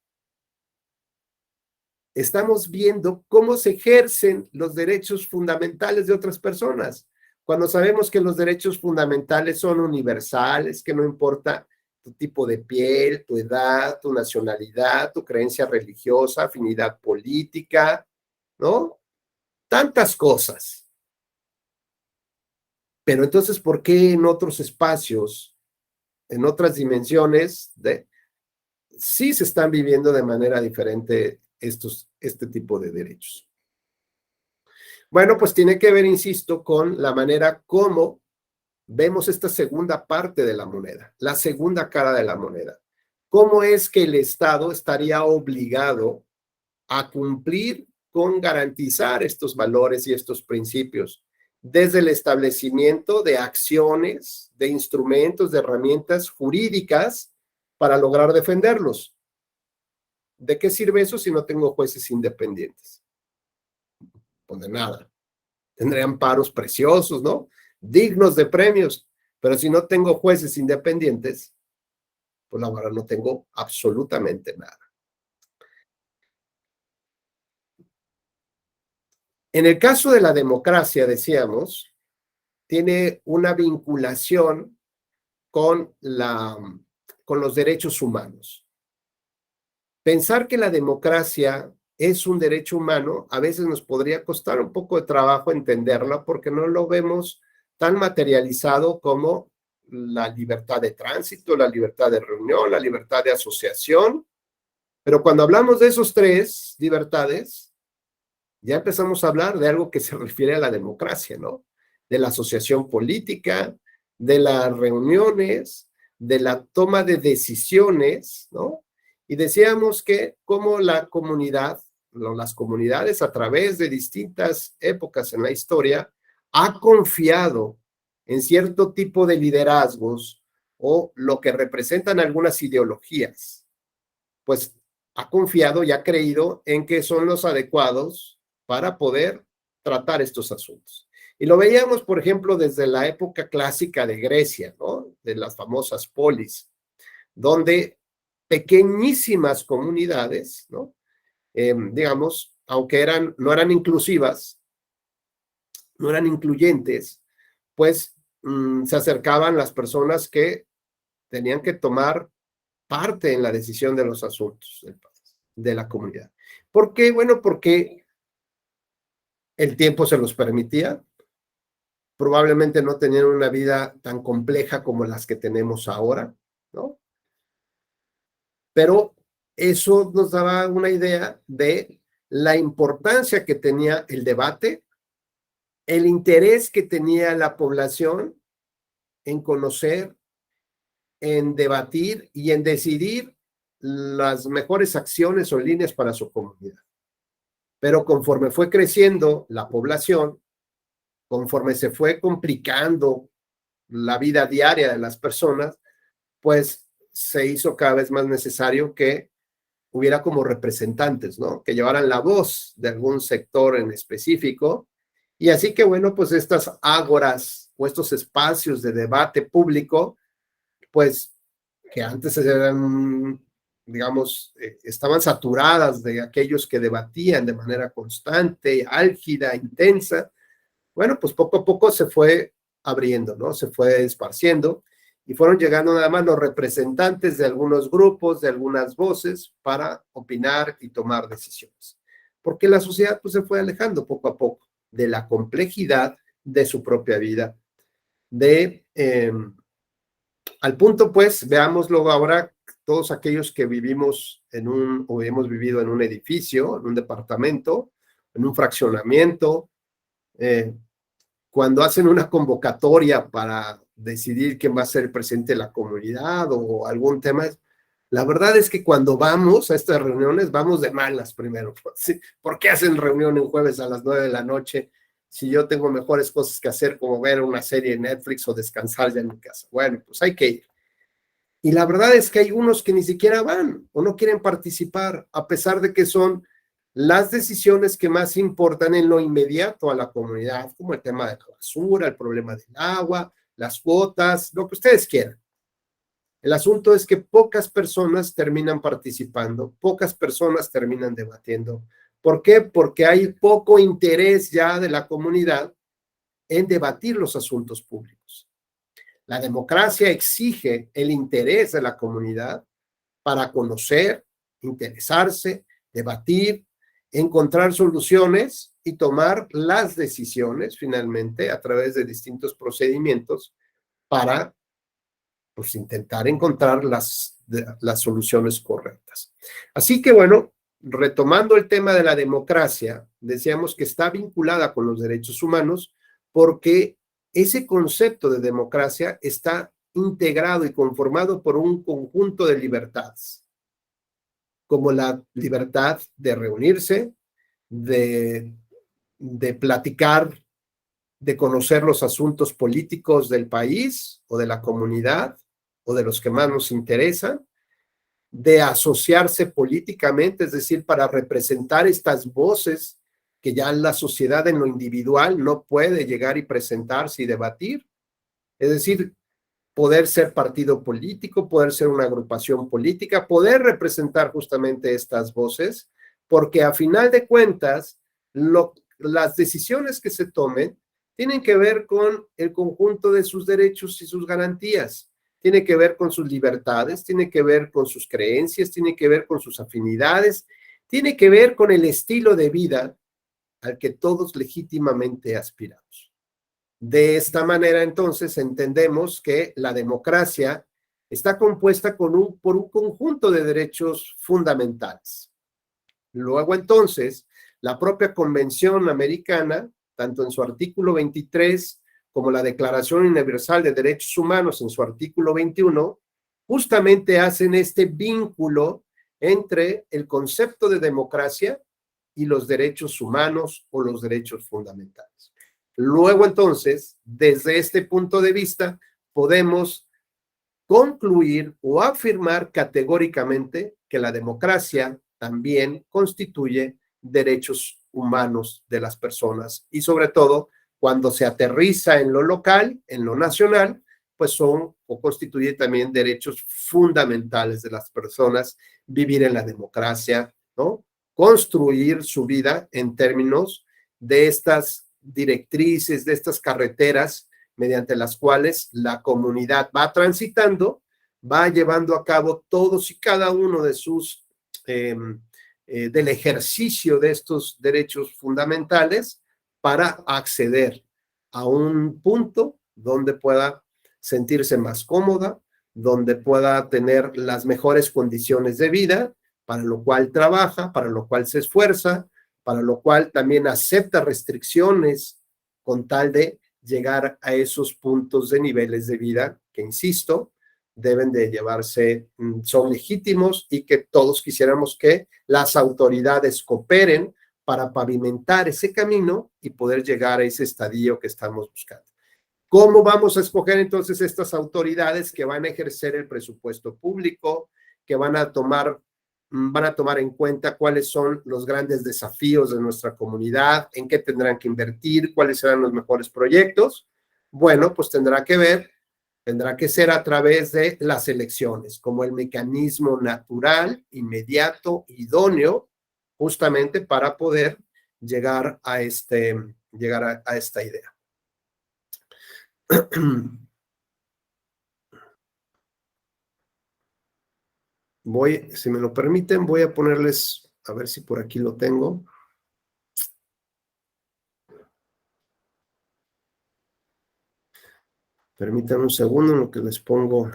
cómo se ejercen los derechos fundamentales de otras personas, cuando sabemos que los derechos fundamentales son universales, que no importa tu tipo de piel, tu edad, tu nacionalidad, tu creencia religiosa, afinidad política, ¿no? Tantas cosas. Pero entonces, ¿por qué en otros espacios, en otras dimensiones, sí se están viviendo de manera diferente este tipo de derechos? Bueno, pues tiene que ver, insisto, con la manera como vemos esta segunda parte de la moneda, la segunda cara de la moneda. ¿Cómo es que el Estado estaría obligado a cumplir con garantizar estos valores y estos principios, desde el establecimiento de acciones, de instrumentos, de herramientas jurídicas para lograr defenderlos? ¿De qué sirve eso si no tengo jueces independientes? Pues de nada. Tendré amparos preciosos, ¿no? Dignos de premios, pero si no tengo jueces independientes, pues la verdad no tengo absolutamente nada. En el caso de la democracia, decíamos, tiene una vinculación con los derechos humanos. Pensar que la democracia es un derecho humano, a veces nos podría costar un poco de trabajo entenderlo porque no lo vemos tan materializado como la libertad de tránsito, la libertad de reunión, la libertad de asociación. Pero cuando hablamos de esos 3 libertades, ya empezamos a hablar de algo que se refiere a la democracia, ¿no? De la asociación política, de las reuniones, de la toma de decisiones, ¿no? Y decíamos que como la comunidad, las comunidades a través de distintas épocas en la historia, ha confiado en cierto tipo de liderazgos o lo que representan algunas ideologías, pues ha confiado y ha creído en que son los adecuados para poder tratar estos asuntos. Y lo veíamos, por ejemplo, desde la época clásica de Grecia, ¿no? De las famosas polis, donde pequeñísimas comunidades, ¿no? Digamos, aunque no eran inclusivas, no eran incluyentes, pues se acercaban las personas que tenían que tomar parte en la decisión de los asuntos de la comunidad. ¿Por qué? Bueno, porque el tiempo se los permitía. Probablemente no tenían una vida tan compleja como las que tenemos ahora, ¿no? Pero eso nos daba una idea de la importancia que tenía el debate, el interés que tenía la población en conocer, en debatir y en decidir las mejores acciones o líneas para su comunidad. Pero conforme fue creciendo la población, conforme se fue complicando la vida diaria de las personas, pues se hizo cada vez más necesario que hubiera como representantes, ¿no? Que llevaran la voz de algún sector en específico. Y así que, bueno, pues estas ágoras o estos espacios de debate público, pues que antes eran, digamos, estaban saturadas de aquellos que debatían de manera constante, álgida, intensa. Bueno, pues poco a poco se fue abriendo, ¿no? Se fue esparciendo y fueron llegando nada más los representantes de algunos grupos, de algunas voces para opinar y tomar decisiones. porque la sociedad pues se fue alejando poco a poco de la complejidad de su propia vida, al punto pues, veámoslo ahora, todos aquellos que vivimos o hemos vivido en un edificio, en un departamento, en un fraccionamiento, cuando hacen una convocatoria para decidir quién va a ser el presidente de la comunidad o algún tema, la verdad es que cuando vamos a estas reuniones, vamos de malas primero. ¿Sí? ¿Por qué hacen reunión en jueves a las 9 de la noche si yo tengo mejores cosas que hacer como ver una serie en Netflix o descansar ya en mi casa? Bueno, pues hay que ir. Y la verdad es que hay unos que ni siquiera van o no quieren participar, a pesar de que son las decisiones que más importan en lo inmediato a la comunidad, como el tema de la basura, el problema del agua, las cuotas, lo que ustedes quieran. El asunto es que pocas personas terminan participando, pocas personas terminan debatiendo. ¿Por qué? Porque hay poco interés ya de la comunidad en debatir los asuntos públicos. La democracia exige el interés de la comunidad para conocer, interesarse, debatir, encontrar soluciones y tomar las decisiones finalmente a través de distintos procedimientos para pues intentar encontrar las soluciones correctas. Así que bueno, retomando el tema de la democracia, decíamos que está vinculada con los derechos humanos porque ese concepto de democracia está integrado y conformado por un conjunto de libertades, como la libertad de reunirse, de platicar, de conocer los asuntos políticos del país o de la comunidad o de los que más nos interesan, de asociarse políticamente, es decir, para representar estas voces que ya la sociedad en lo individual no puede llegar y presentarse y debatir. Es decir, poder ser partido político, poder ser una agrupación política, poder representar justamente estas voces, porque a final de cuentas, las decisiones que se tomen tienen que ver con el conjunto de sus derechos y sus garantías, tiene que ver con sus libertades, tiene que ver con sus creencias, tiene que ver con sus afinidades, tiene que ver con el estilo de vida al que todos legítimamente aspiramos. De esta manera, entonces, entendemos que la democracia está compuesta por un conjunto de derechos fundamentales. Luego, entonces, la propia Convención Americana, tanto en su artículo 23 como la Declaración Universal de Derechos Humanos en su artículo 21, justamente hacen este vínculo entre el concepto de democracia y los derechos humanos o los derechos fundamentales. Luego, entonces, desde este punto de vista, podemos concluir o afirmar categóricamente que la democracia también constituye derechos humanos de las personas y sobre todo cuando se aterriza en lo local, en lo nacional, pues son o constituye también derechos fundamentales de las personas, vivir en la democracia, ¿no? Construir su vida en términos de estas directrices, de estas carreteras mediante las cuales la comunidad va transitando, va llevando a cabo todos y cada uno de sus, del ejercicio de estos derechos fundamentales para acceder a un punto donde pueda sentirse más cómoda, donde pueda tener las mejores condiciones de vida, para lo cual trabaja, para lo cual se esfuerza, para lo cual también acepta restricciones con tal de llegar a esos puntos de niveles de vida que, insisto, deben de llevarse, son legítimos y que todos quisiéramos que las autoridades cooperen para pavimentar ese camino y poder llegar a ese estadio que estamos buscando. ¿Cómo vamos a escoger entonces estas autoridades que van a ejercer el presupuesto público, que van a tomar en cuenta cuáles son los grandes desafíos de nuestra comunidad, en qué tendrán que invertir, cuáles serán los mejores proyectos? Bueno, pues tendrá que ser a través de las elecciones, como el mecanismo natural, inmediato, idóneo, justamente para poder llegar a esta idea. Si me lo permiten, voy a ponerles, a ver si por aquí lo tengo. Permítanme un segundo en lo que les pongo.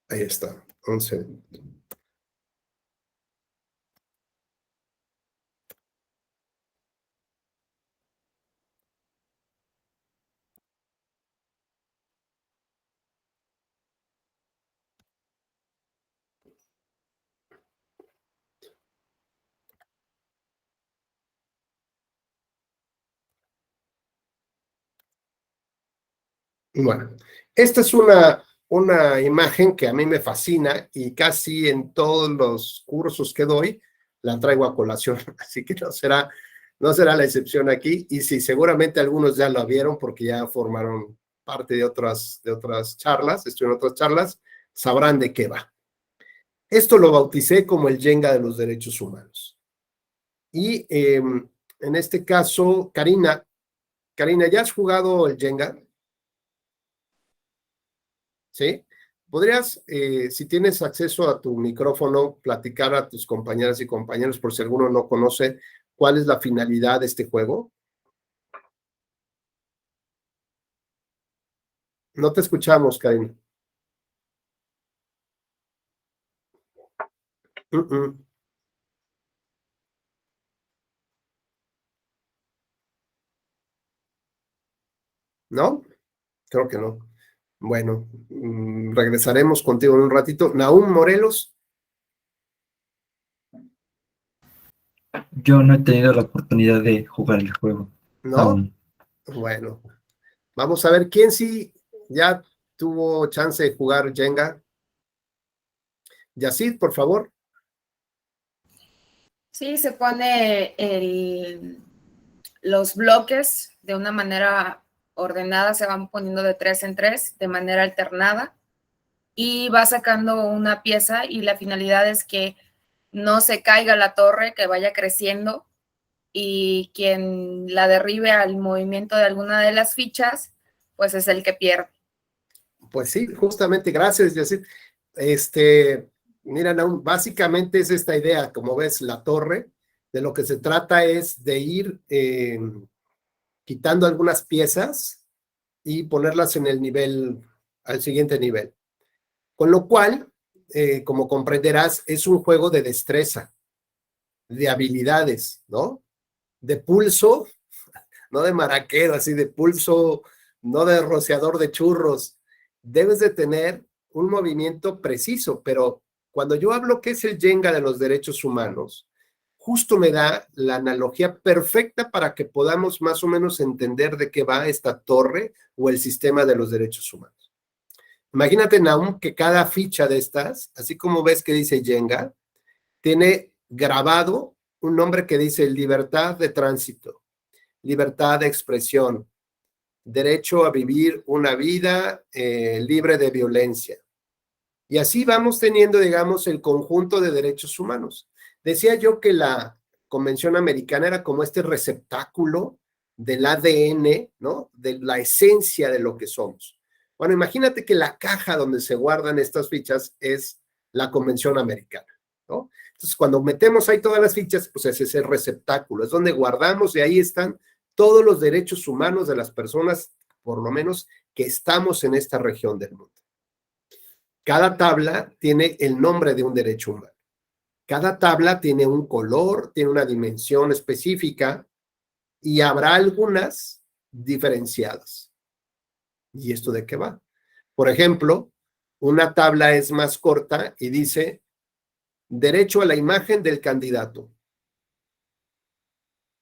Ahí está, 11. Bueno, esta es una imagen que a mí me fascina y casi en todos los cursos que doy la traigo a colación, así que no será la excepción aquí. Y sí, seguramente algunos ya lo vieron porque ya formaron parte de otras charlas, estuvieron en otras charlas, sabrán de qué va. Esto lo bauticé como el Jenga de los derechos humanos. Y en este caso, Karina, ¿ya has jugado el Jenga? ¿Sí? ¿Podrías, si tienes acceso a tu micrófono, platicar a tus compañeras y compañeros, por si alguno no conoce, cuál es la finalidad de este juego? No te escuchamos, Karina. ¿No? Creo que no. Bueno, regresaremos contigo en un ratito. Nahum Morelos, Yo no he tenido la oportunidad de jugar el juego ¿no? aún. Bueno, vamos a ver quién sí ya tuvo chance de jugar Jenga. Yacid, por favor. Sí, se pone los bloques de una manera ordenada, se van poniendo de 3 en 3 de manera alternada y va sacando una pieza y la finalidad es que no se caiga la torre, que vaya creciendo y quien la derribe al movimiento de alguna de las fichas, pues es el que pierde. Pues sí, justamente, gracias, Yacid. Mira, Nahum, básicamente es esta idea, como ves, la torre, de lo que se trata es de ir quitando algunas piezas y ponerlas en el nivel, al siguiente nivel. Con lo cual, como comprenderás, es un juego de destreza, de habilidades, ¿no? De pulso, no de maraquero, así de pulso, no de rociador de churros. Debes de tener un movimiento preciso, pero cuando yo hablo que es el Jenga de los derechos humanos, justo me da la analogía perfecta para que podamos más o menos entender de qué va esta torre o el sistema de los derechos humanos. Imagínate, Nahum, que cada ficha de estas, así como ves que dice Jenga, tiene grabado un nombre que dice libertad de tránsito, libertad de expresión, derecho a vivir una vida libre de violencia. Y así vamos teniendo, digamos, el conjunto de derechos humanos. Decía yo que la Convención Americana era como este receptáculo del ADN, ¿no? De la esencia de lo que somos. Bueno, imagínate que la caja donde se guardan estas fichas es la Convención Americana, ¿no? Entonces, cuando metemos ahí todas las fichas, pues ese es el receptáculo, es donde guardamos y ahí están todos los derechos humanos de las personas, por lo menos, que estamos en esta región del mundo. Cada tabla tiene el nombre de un derecho humano. Cada tabla tiene un color, tiene una dimensión específica y habrá algunas diferenciadas. ¿Y esto de qué va? Por ejemplo, una tabla es más corta y dice derecho a la imagen del candidato.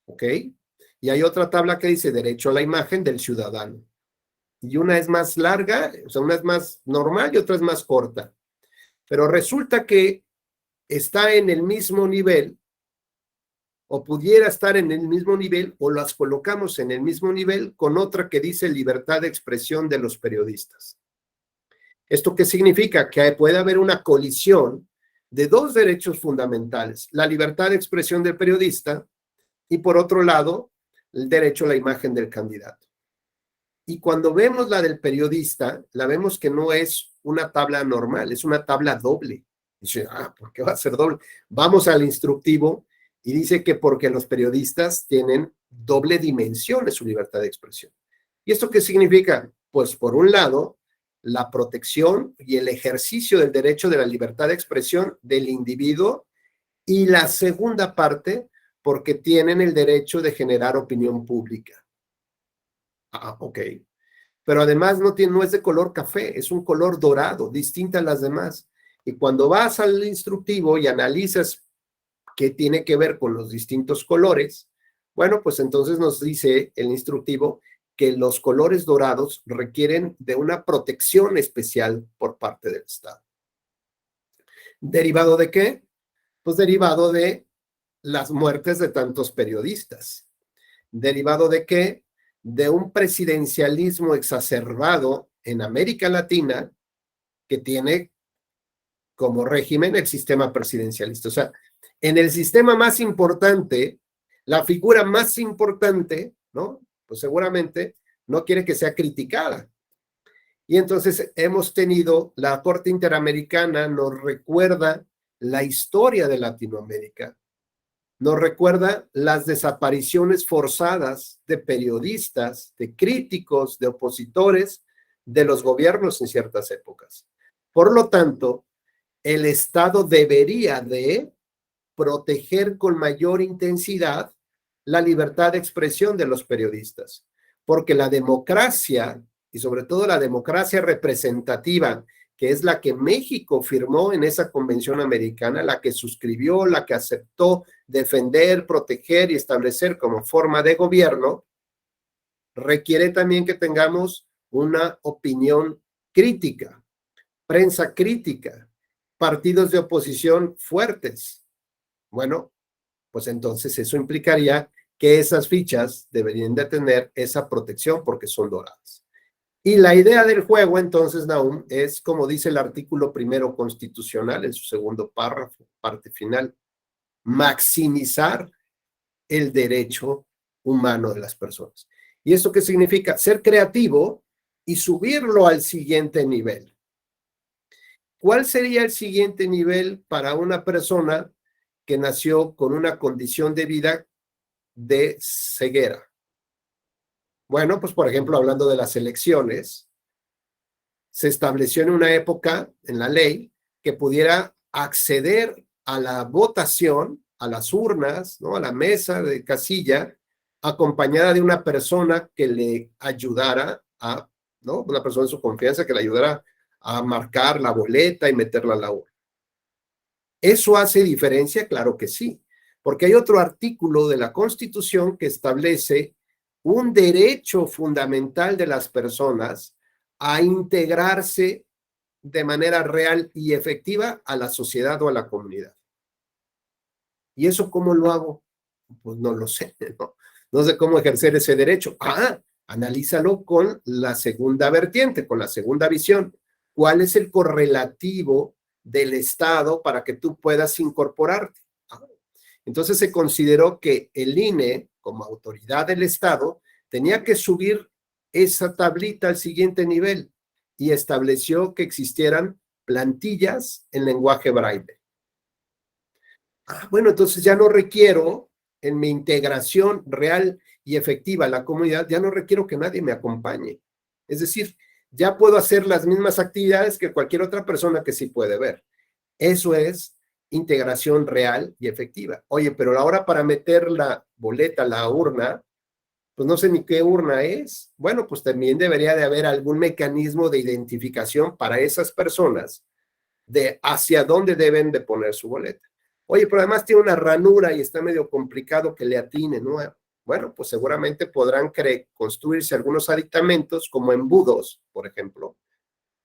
¿Ok? Y hay otra tabla que dice derecho a la imagen del ciudadano. y una es más larga, o sea, una es más normal y otra es más corta. Pero resulta que está en el mismo nivel, o pudiera estar en el mismo nivel, o las colocamos en el mismo nivel con otra que dice libertad de expresión de los periodistas. ¿Esto qué significa? Que puede haber una colisión de dos derechos fundamentales, la libertad de expresión del periodista y por otro lado, el derecho a la imagen del candidato. Y cuando vemos la del periodista, la vemos que no es una tabla normal, es una tabla doble. Dice, ¿por qué va a ser doble? Vamos al instructivo y dice que porque los periodistas tienen doble dimensión de su libertad de expresión. ¿Y esto qué significa? Pues por un lado, la protección y el ejercicio del derecho de la libertad de expresión del individuo y la segunda parte, porque tienen el derecho de generar opinión pública. Ok. Pero además no es de color café, es un color dorado, distinta a las demás. Y cuando vas al instructivo y analizas qué tiene que ver con los distintos colores, bueno, pues entonces nos dice el instructivo que los colores dorados requieren de una protección especial por parte del Estado. ¿Derivado de qué? Pues derivado de las muertes de tantos periodistas. ¿Derivado de qué? De un presidencialismo exacerbado en América Latina que tiene como régimen el sistema presidencialista. O sea, en el sistema más importante, la figura más importante, ¿no? Pues seguramente no quiere que sea criticada. Y entonces hemos tenido, la Corte Interamericana nos recuerda la historia de Latinoamérica, nos recuerda las desapariciones forzadas de periodistas, de críticos, de opositores, de los gobiernos en ciertas épocas. Por lo tanto, el Estado debería de proteger con mayor intensidad la libertad de expresión de los periodistas, porque la democracia, y sobre todo la democracia representativa, que es la que México firmó en esa convención americana, la que suscribió, la que aceptó defender, proteger y establecer como forma de gobierno, requiere también que tengamos una opinión crítica, prensa crítica, partidos de oposición fuertes. Bueno, pues entonces eso implicaría que esas fichas deberían de tener esa protección porque son doradas. Y la idea del juego, entonces, Nahum, es como dice el artículo primero constitucional en su segundo párrafo, parte final, maximizar el derecho humano de las personas. ¿Y esto qué significa? Ser creativo y subirlo al siguiente nivel. ¿Cuál sería el siguiente nivel para una persona que nació con una condición de vida de ceguera? Bueno, pues por ejemplo, hablando de las elecciones, se estableció en una época en la ley que pudiera acceder a la votación, a las urnas, ¿no? A la mesa de casilla, acompañada de una persona que le ayudara a, ¿no? Una persona de su confianza que le ayudara a marcar la boleta y meterla a la urna. ¿Eso hace diferencia? Claro que sí, porque hay otro artículo de la Constitución que establece un derecho fundamental de las personas a integrarse de manera real y efectiva a la sociedad o a la comunidad. ¿Y eso cómo lo hago? Pues no lo sé, ¿no? No sé cómo ejercer ese derecho. Analízalo con la segunda vertiente, con la segunda visión. ¿Cuál es el correlativo del Estado para que tú puedas incorporarte? Entonces se consideró que el INE, como autoridad del Estado, tenía que subir esa tablita al siguiente nivel y estableció que existieran plantillas en lenguaje braille. Bueno, entonces ya no requiero, en mi integración real y efectiva a la comunidad, ya no requiero que nadie me acompañe. Es decir, ya puedo hacer las mismas actividades que cualquier otra persona que sí puede ver. Eso es integración real y efectiva. Oye, pero ahora para meter la boleta, la urna, pues no sé ni qué urna es. Bueno, pues también debería de haber algún mecanismo de identificación para esas personas de hacia dónde deben de poner su boleta. Oye, pero además tiene una ranura y está medio complicado que le atine, ¿no? Bueno, pues seguramente podrán construirse algunos aditamentos como embudos, por ejemplo,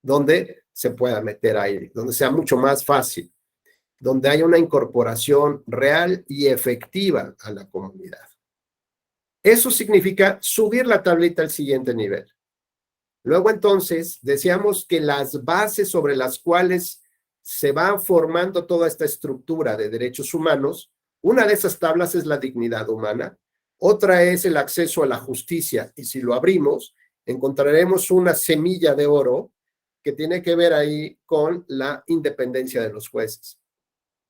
donde se pueda meter aire, donde sea mucho más fácil, donde haya una incorporación real y efectiva a la comunidad. Eso significa subir la tablita al siguiente nivel. Luego entonces decíamos que las bases sobre las cuales se va formando toda esta estructura de derechos humanos, una de esas tablas es la dignidad humana, otra es el acceso a la justicia, y si lo abrimos, encontraremos una semilla de oro que tiene que ver ahí con la independencia de los jueces.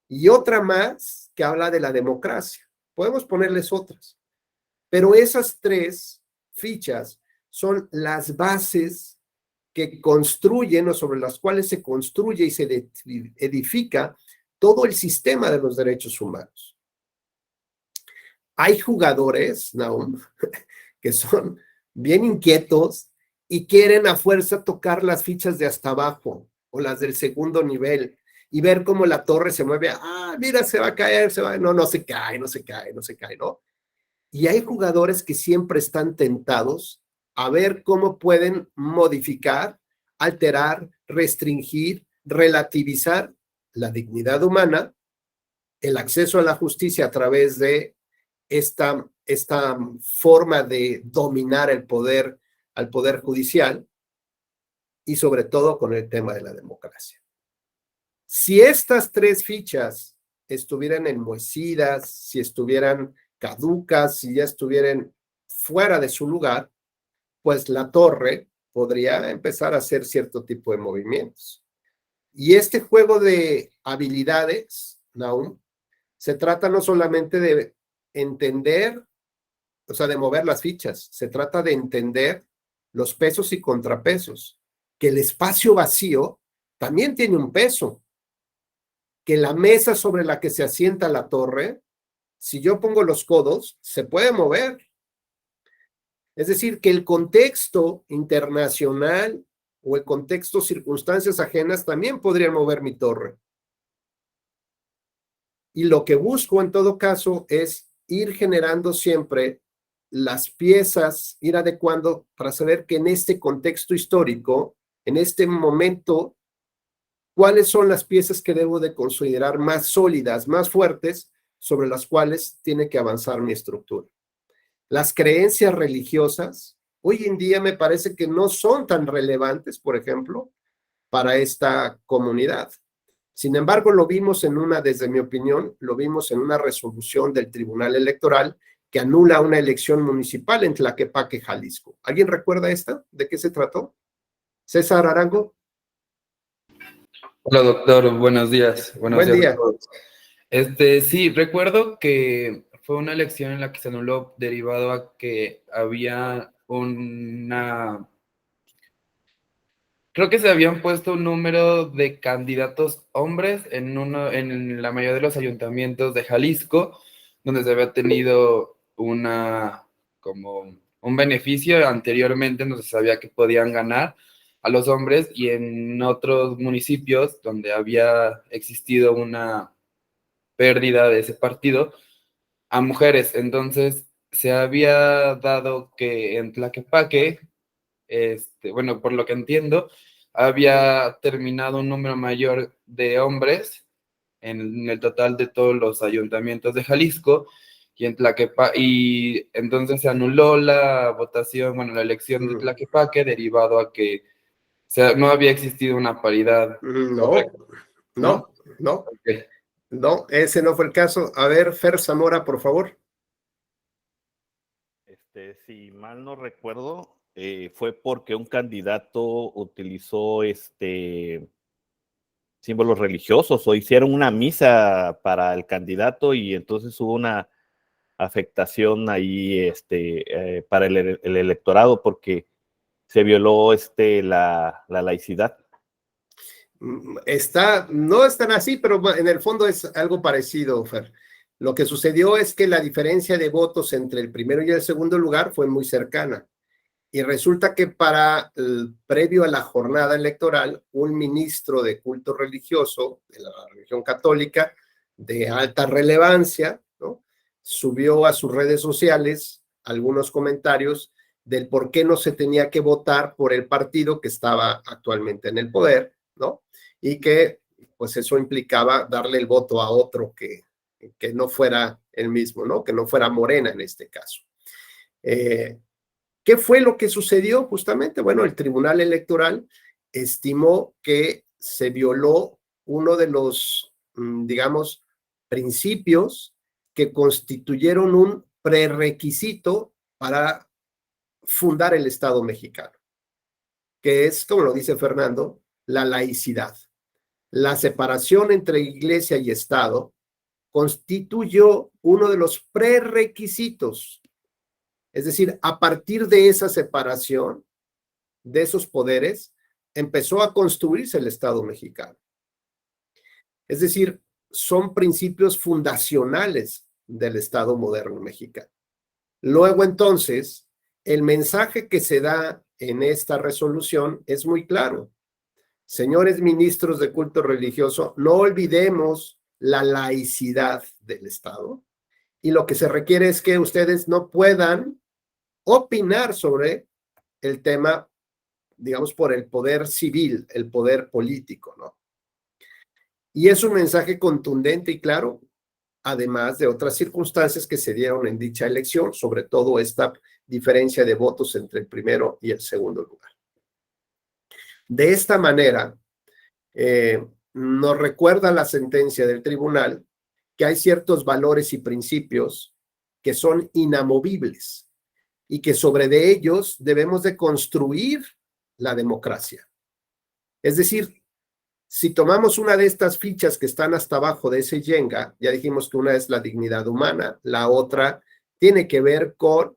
Y otra más que habla de la democracia. Podemos ponerles otras. Pero esas tres fichas son las bases que construyen o sobre las cuales se construye y se edifica todo el sistema de los derechos humanos. Hay jugadores, Nahum, que son bien inquietos y quieren a fuerza tocar las fichas de hasta abajo o las del segundo nivel y ver cómo la torre se mueve. Ah, mira, se va a caer, se va. No, no se cae, no se cae, no se cae, ¿no? Y hay jugadores que siempre están tentados a ver cómo pueden modificar, alterar, restringir, relativizar la dignidad humana, el acceso a la justicia a través de esta forma de dominar el poder al poder judicial y sobre todo con el tema de la democracia. Si estas tres fichas estuvieran enmohecidas, si estuvieran caducas, si ya estuvieran fuera de su lugar, pues la torre podría empezar a hacer cierto tipo de movimientos. Y este juego de habilidades, Nahum, se trata no solamente de entender, o sea, de mover las fichas, se trata de entender los pesos y contrapesos, que el espacio vacío también tiene un peso, que la mesa sobre la que se asienta la torre, si yo pongo los codos, se puede mover. Es decir, que el contexto internacional o el contexto circunstancias ajenas también podrían mover mi torre. Y lo que busco en todo caso es ir generando siempre las piezas, ir adecuando para saber que en este contexto histórico, en este momento, cuáles son las piezas que debo de considerar más sólidas, más fuertes, sobre las cuales tiene que avanzar mi estructura. Las creencias religiosas, hoy en día me parece que no son tan relevantes, por ejemplo, para esta comunidad. Sin embargo, lo vimos desde mi opinión, lo vimos en una resolución del Tribunal Electoral que anula una elección municipal en Tlaquepaque, Jalisco. ¿Alguien recuerda esta? ¿De qué se trató? César Arango. Hola, doctor, buenos días. Buenos Buen días día. a todos. Sí, recuerdo que fue una elección en la que se anuló derivado a que había creo que se habían puesto un número de candidatos hombres en la mayoría de los ayuntamientos de Jalisco, donde se había tenido como un beneficio anteriormente, donde se sabía que podían ganar a los hombres, y en otros municipios donde había existido una pérdida de ese partido a mujeres. Entonces se había dado que en Tlaquepaque, bueno, por lo que entiendo, había terminado un número mayor de hombres en el total de todos los ayuntamientos de Jalisco, y entonces se anuló la votación, bueno, la elección de Tlaquepaque, derivado a que no había existido una paridad. No, Okay. no, ese no fue el caso. A ver, Fer Zamora, por favor. Si mal no recuerdo, fue porque un candidato utilizó símbolos religiosos o hicieron una misa para el candidato y entonces hubo una afectación ahí para el electorado porque se violó la laicidad. No es tan así, pero en el fondo es algo parecido, Fer. Lo que sucedió es que la diferencia de votos entre el primero y el segundo lugar fue muy cercana. Y resulta que previo a la jornada electoral, un ministro de culto religioso de la religión católica de alta relevancia, ¿no?, subió a sus redes sociales algunos comentarios del por qué no se tenía que votar por el partido que estaba actualmente en el poder, ¿no? Y que pues eso implicaba darle el voto a otro que no fuera el mismo, ¿no? Que no fuera Morena en este caso. ¿Qué fue lo que sucedió justamente? Bueno, el Tribunal Electoral estimó que se violó uno de los, digamos, principios que constituyeron un prerequisito para fundar el Estado mexicano, que es, como lo dice Fernando, la laicidad. La separación entre Iglesia y Estado constituyó uno de los prerequisitos. Es decir, a partir de esa separación, de esos poderes, empezó a construirse el Estado mexicano. Es decir, son principios fundacionales del Estado moderno mexicano. Luego, entonces, el mensaje que se da en esta resolución es muy claro. Señores ministros de culto religioso, no olvidemos la laicidad del Estado y lo que se requiere es que ustedes no puedan opinar sobre el tema, digamos, por el poder civil, el poder político, ¿no? Y es un mensaje contundente y claro, además de otras circunstancias que se dieron en dicha elección, sobre todo esta diferencia de votos entre el primero y el segundo lugar. De esta manera, nos recuerda la sentencia del tribunal que hay ciertos valores y principios que son inamovibles y que sobre de ellos debemos de construir la democracia. Es decir, si tomamos una de estas fichas que están hasta abajo de ese Jenga, ya dijimos que una es la dignidad humana, la otra tiene que ver con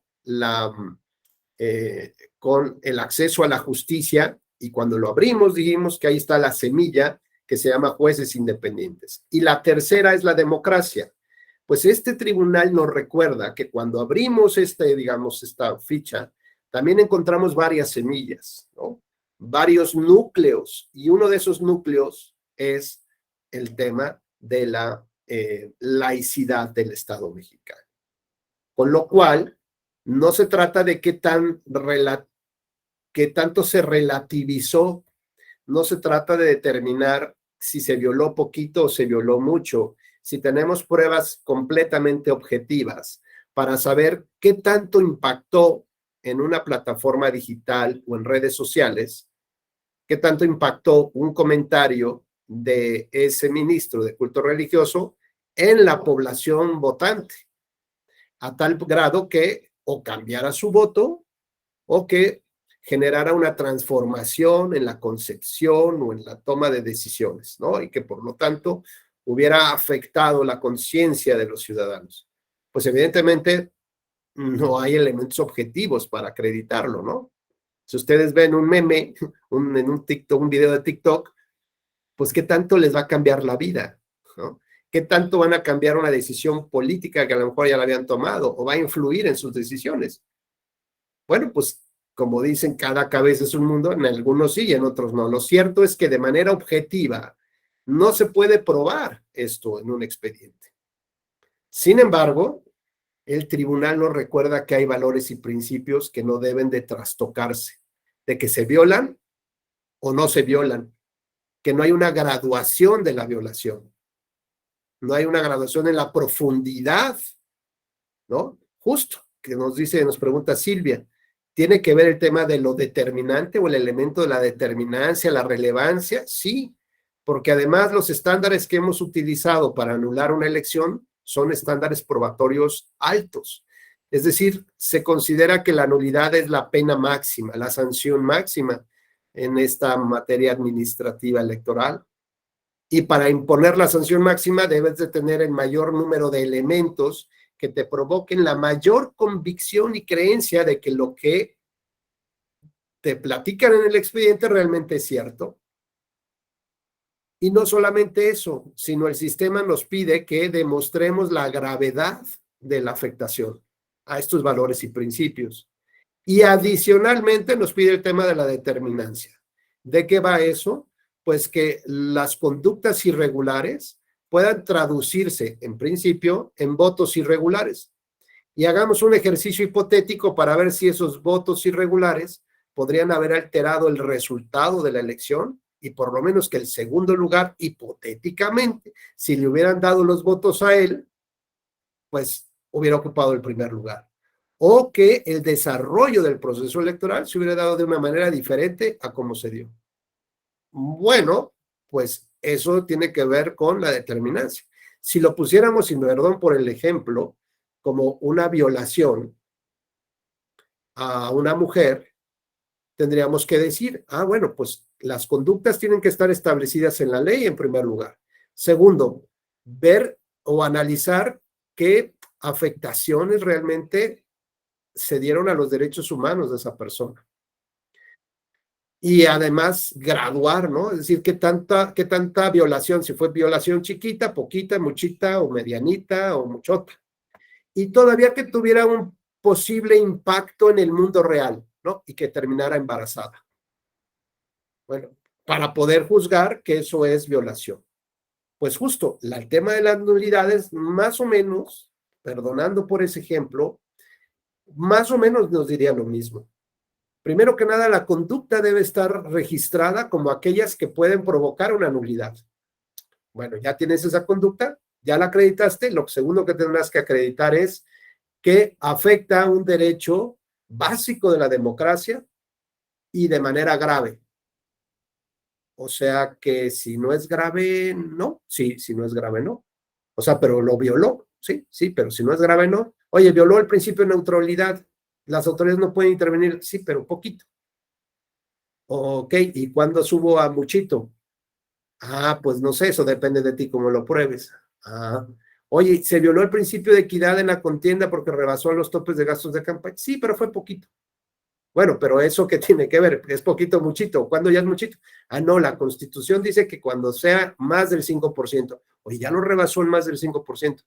con el acceso a la justicia, y cuando lo abrimos dijimos que ahí está la semilla que se llama jueces independientes. Y la tercera es la democracia. Pues este tribunal nos recuerda que cuando abrimos digamos, esta ficha, también encontramos varias semillas, ¿no? Varios núcleos, y uno de esos núcleos es el tema de la laicidad del Estado mexicano. Con lo cual, no se trata de qué tanto se relativizó, no se trata de determinar si se violó poquito o se violó mucho, si tenemos pruebas completamente objetivas para saber qué tanto impactó en una plataforma digital o en redes sociales, qué tanto impactó un comentario de ese ministro de culto religioso en la población votante, a tal grado que o cambiara su voto o que generara una transformación en la concepción o en la toma de decisiones, ¿no? Y que por lo tanto hubiera afectado la conciencia de los ciudadanos. Pues evidentemente no hay elementos objetivos para acreditarlo, ¿no? Si ustedes ven un meme, en un TikTok, un video de TikTok, pues qué tanto les va a cambiar la vida, ¿no? ¿Qué tanto van a cambiar una decisión política que a lo mejor ya la habían tomado o va a influir en sus decisiones? Bueno, pues como dicen, cada cabeza es un mundo, en algunos sí y en otros no. Lo cierto es que de manera objetiva no se puede probar esto en un expediente. Sin embargo, el tribunal nos recuerda que hay valores y principios que no deben de trastocarse, de que se violan o no se violan, que no hay una graduación de la violación, no hay una graduación en la profundidad, ¿no? Justo, que nos pregunta Silvia, ¿tiene que ver el tema de lo determinante o el elemento de la determinancia, la relevancia? Sí, porque además los estándares que hemos utilizado para anular una elección son estándares probatorios altos. Es decir, se considera que la nulidad es la pena máxima, la sanción máxima en esta materia administrativa electoral. Y para imponer la sanción máxima debes de tener el mayor número de elementos que te provoquen la mayor convicción y creencia de que lo que te platican en el expediente realmente es cierto. Y no solamente eso, sino el sistema nos pide que demostremos la gravedad de la afectación a estos valores y principios. Y adicionalmente nos pide el tema de la determinancia. ¿De qué va eso? Pues que las conductas irregulares puedan traducirse, en principio, en votos irregulares. Y hagamos un ejercicio hipotético para ver si esos votos irregulares podrían haber alterado el resultado de la elección y por lo menos que el segundo lugar, hipotéticamente, si le hubieran dado los votos a él, pues hubiera ocupado el primer lugar. O que el desarrollo del proceso electoral se hubiera dado de una manera diferente a cómo se dio. Bueno, pues eso tiene que ver con la determinancia. Si lo pusiéramos, sin perdón por el ejemplo, como una violación a una mujer, tendríamos que decir, bueno, pues las conductas tienen que estar establecidas en la ley en primer lugar. Segundo, ver o analizar qué afectaciones realmente se dieron a los derechos humanos de esa persona. Y además graduar, ¿no? Es decir, qué tanta violación, si fue violación chiquita, poquita, muchita o medianita o muchota. Y todavía que tuviera un posible impacto en el mundo real, ¿no? Y que terminara embarazada. Bueno, para poder juzgar que eso es violación. Pues justo, el tema de las nulidades, más o menos, perdonando por ese ejemplo, más o menos nos diría lo mismo. Primero que nada, la conducta debe estar registrada como aquellas que pueden provocar una nulidad. Bueno, ya tienes esa conducta, ya la acreditaste, lo segundo que tendrás que acreditar es que afecta un derecho básico de la democracia y de manera grave. O sea que si no es grave, no. Sí, si no es grave, no. O sea, pero lo violó. Sí, pero si no es grave, no. Oye, violó el principio de neutralidad. Las autoridades no pueden intervenir. Sí, pero poquito. Ok, ¿y cuándo subo a muchito? Pues no sé, eso depende de ti cómo lo pruebes. Oye, ¿se violó el principio de equidad en la contienda porque rebasó los topes de gastos de campaña? Sí, pero fue poquito. Bueno, pero ¿eso qué tiene que ver? ¿Es poquito o muchito? ¿Cuándo ya es muchito? No, la Constitución dice que cuando sea más del 5%. Oye, ya lo rebasó en más del 5%.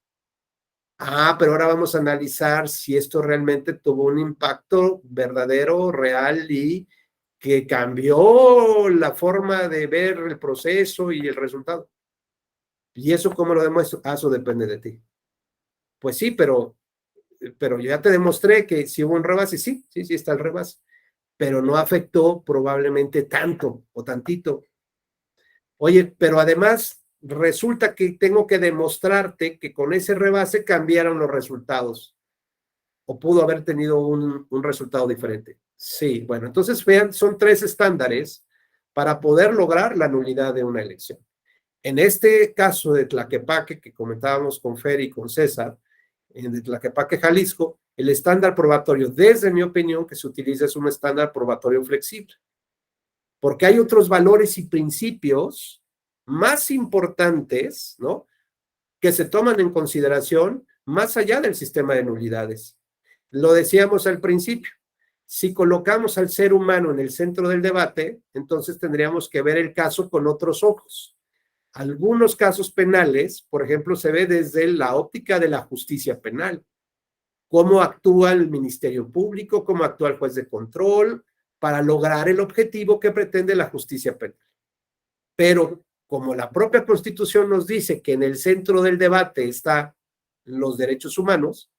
Pero ahora vamos a analizar si esto realmente tuvo un impacto verdadero, real y que cambió la forma de ver el proceso y el resultado. ¿Y eso cómo lo demuestro? Eso depende de ti. Pues sí, pero ya te demostré que si hubo un rebase, sí está el rebase, pero no afectó probablemente tanto o tantito. Oye, pero además resulta que tengo que demostrarte que con ese rebase cambiaron los resultados o pudo haber tenido un resultado diferente. Sí, bueno, entonces vean, son 3 estándares para poder lograr la nulidad de una elección. En este caso de Tlaquepaque, que comentábamos con Fer y con César, en Tlaquepaque, Jalisco, el estándar probatorio, desde mi opinión, que se utiliza es un estándar probatorio flexible, porque hay otros valores y principios más importantes, ¿no?, que se toman en consideración más allá del sistema de nulidades. Lo decíamos al principio, si colocamos al ser humano en el centro del debate, entonces tendríamos que ver el caso con otros ojos. Algunos casos penales, por ejemplo, se ve desde la óptica de la justicia penal. Cómo actúa el Ministerio Público, cómo actúa el juez de control para lograr el objetivo que pretende la justicia penal. Pero como la propia Constitución nos dice que en el centro del debate están los derechos humanos,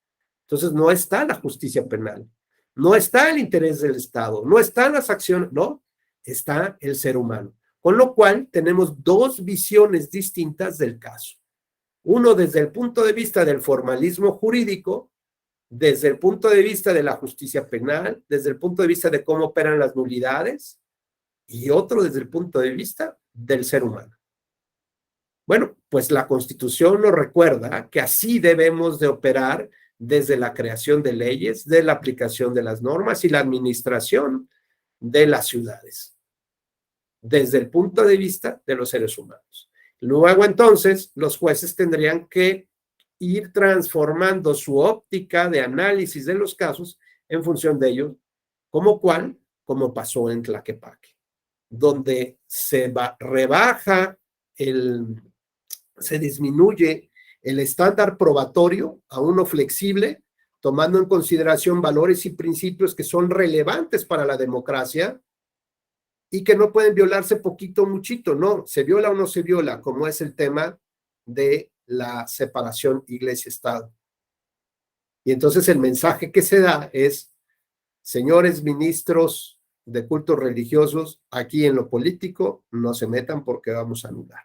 entonces no está la justicia penal, no está el interés del Estado, no están las acciones, no, está el ser humano. Con lo cual tenemos 2 visiones distintas del caso. Uno desde el punto de vista del formalismo jurídico, desde el punto de vista de la justicia penal, desde el punto de vista de cómo operan las nulidades, y otro desde el punto de vista del ser humano. Bueno, pues la Constitución nos recuerda que así debemos de operar desde la creación de leyes, de la aplicación de las normas y la administración de las ciudades, desde el punto de vista de los seres humanos. Luego, entonces, los jueces tendrían que ir transformando su óptica de análisis de los casos en función de ello, como pasó en Tlaquepaque, donde se disminuye el estándar probatorio a uno flexible, tomando en consideración valores y principios que son relevantes para la democracia y que no pueden violarse poquito o muchito, no, se viola o no se viola, como es el tema de la separación iglesia-estado. Y entonces el mensaje que se da es, señores ministros de cultos religiosos, aquí en lo político no se metan porque vamos a anular.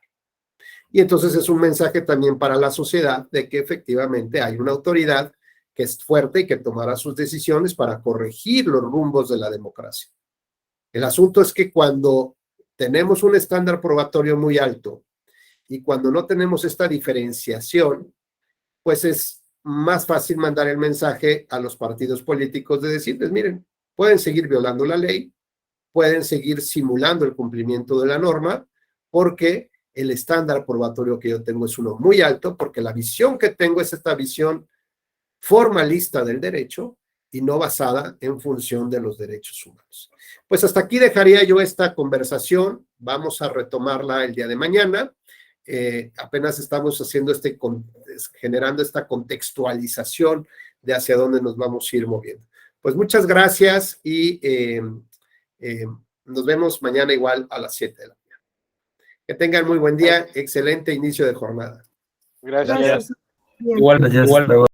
Y entonces es un mensaje también para la sociedad de que efectivamente hay una autoridad que es fuerte y que tomará sus decisiones para corregir los rumbos de la democracia. El asunto es que cuando tenemos un estándar probatorio muy alto y cuando no tenemos esta diferenciación, pues es más fácil mandar el mensaje a los partidos políticos de decirles, miren, pueden seguir violando la ley, pueden seguir simulando el cumplimiento de la norma, porque el estándar probatorio que yo tengo es uno muy alto, porque la visión que tengo es esta visión formalista del derecho y no basada en función de los derechos humanos. Pues hasta aquí dejaría yo esta conversación. Vamos a retomarla el día de mañana. Apenas estamos haciendo generando esta contextualización de hacia dónde nos vamos a ir moviendo. Pues muchas gracias y nos vemos mañana igual a las 7 de la mañana. Que tengan muy buen día, excelente inicio de jornada. Gracias. Gracias. Bien. Igual.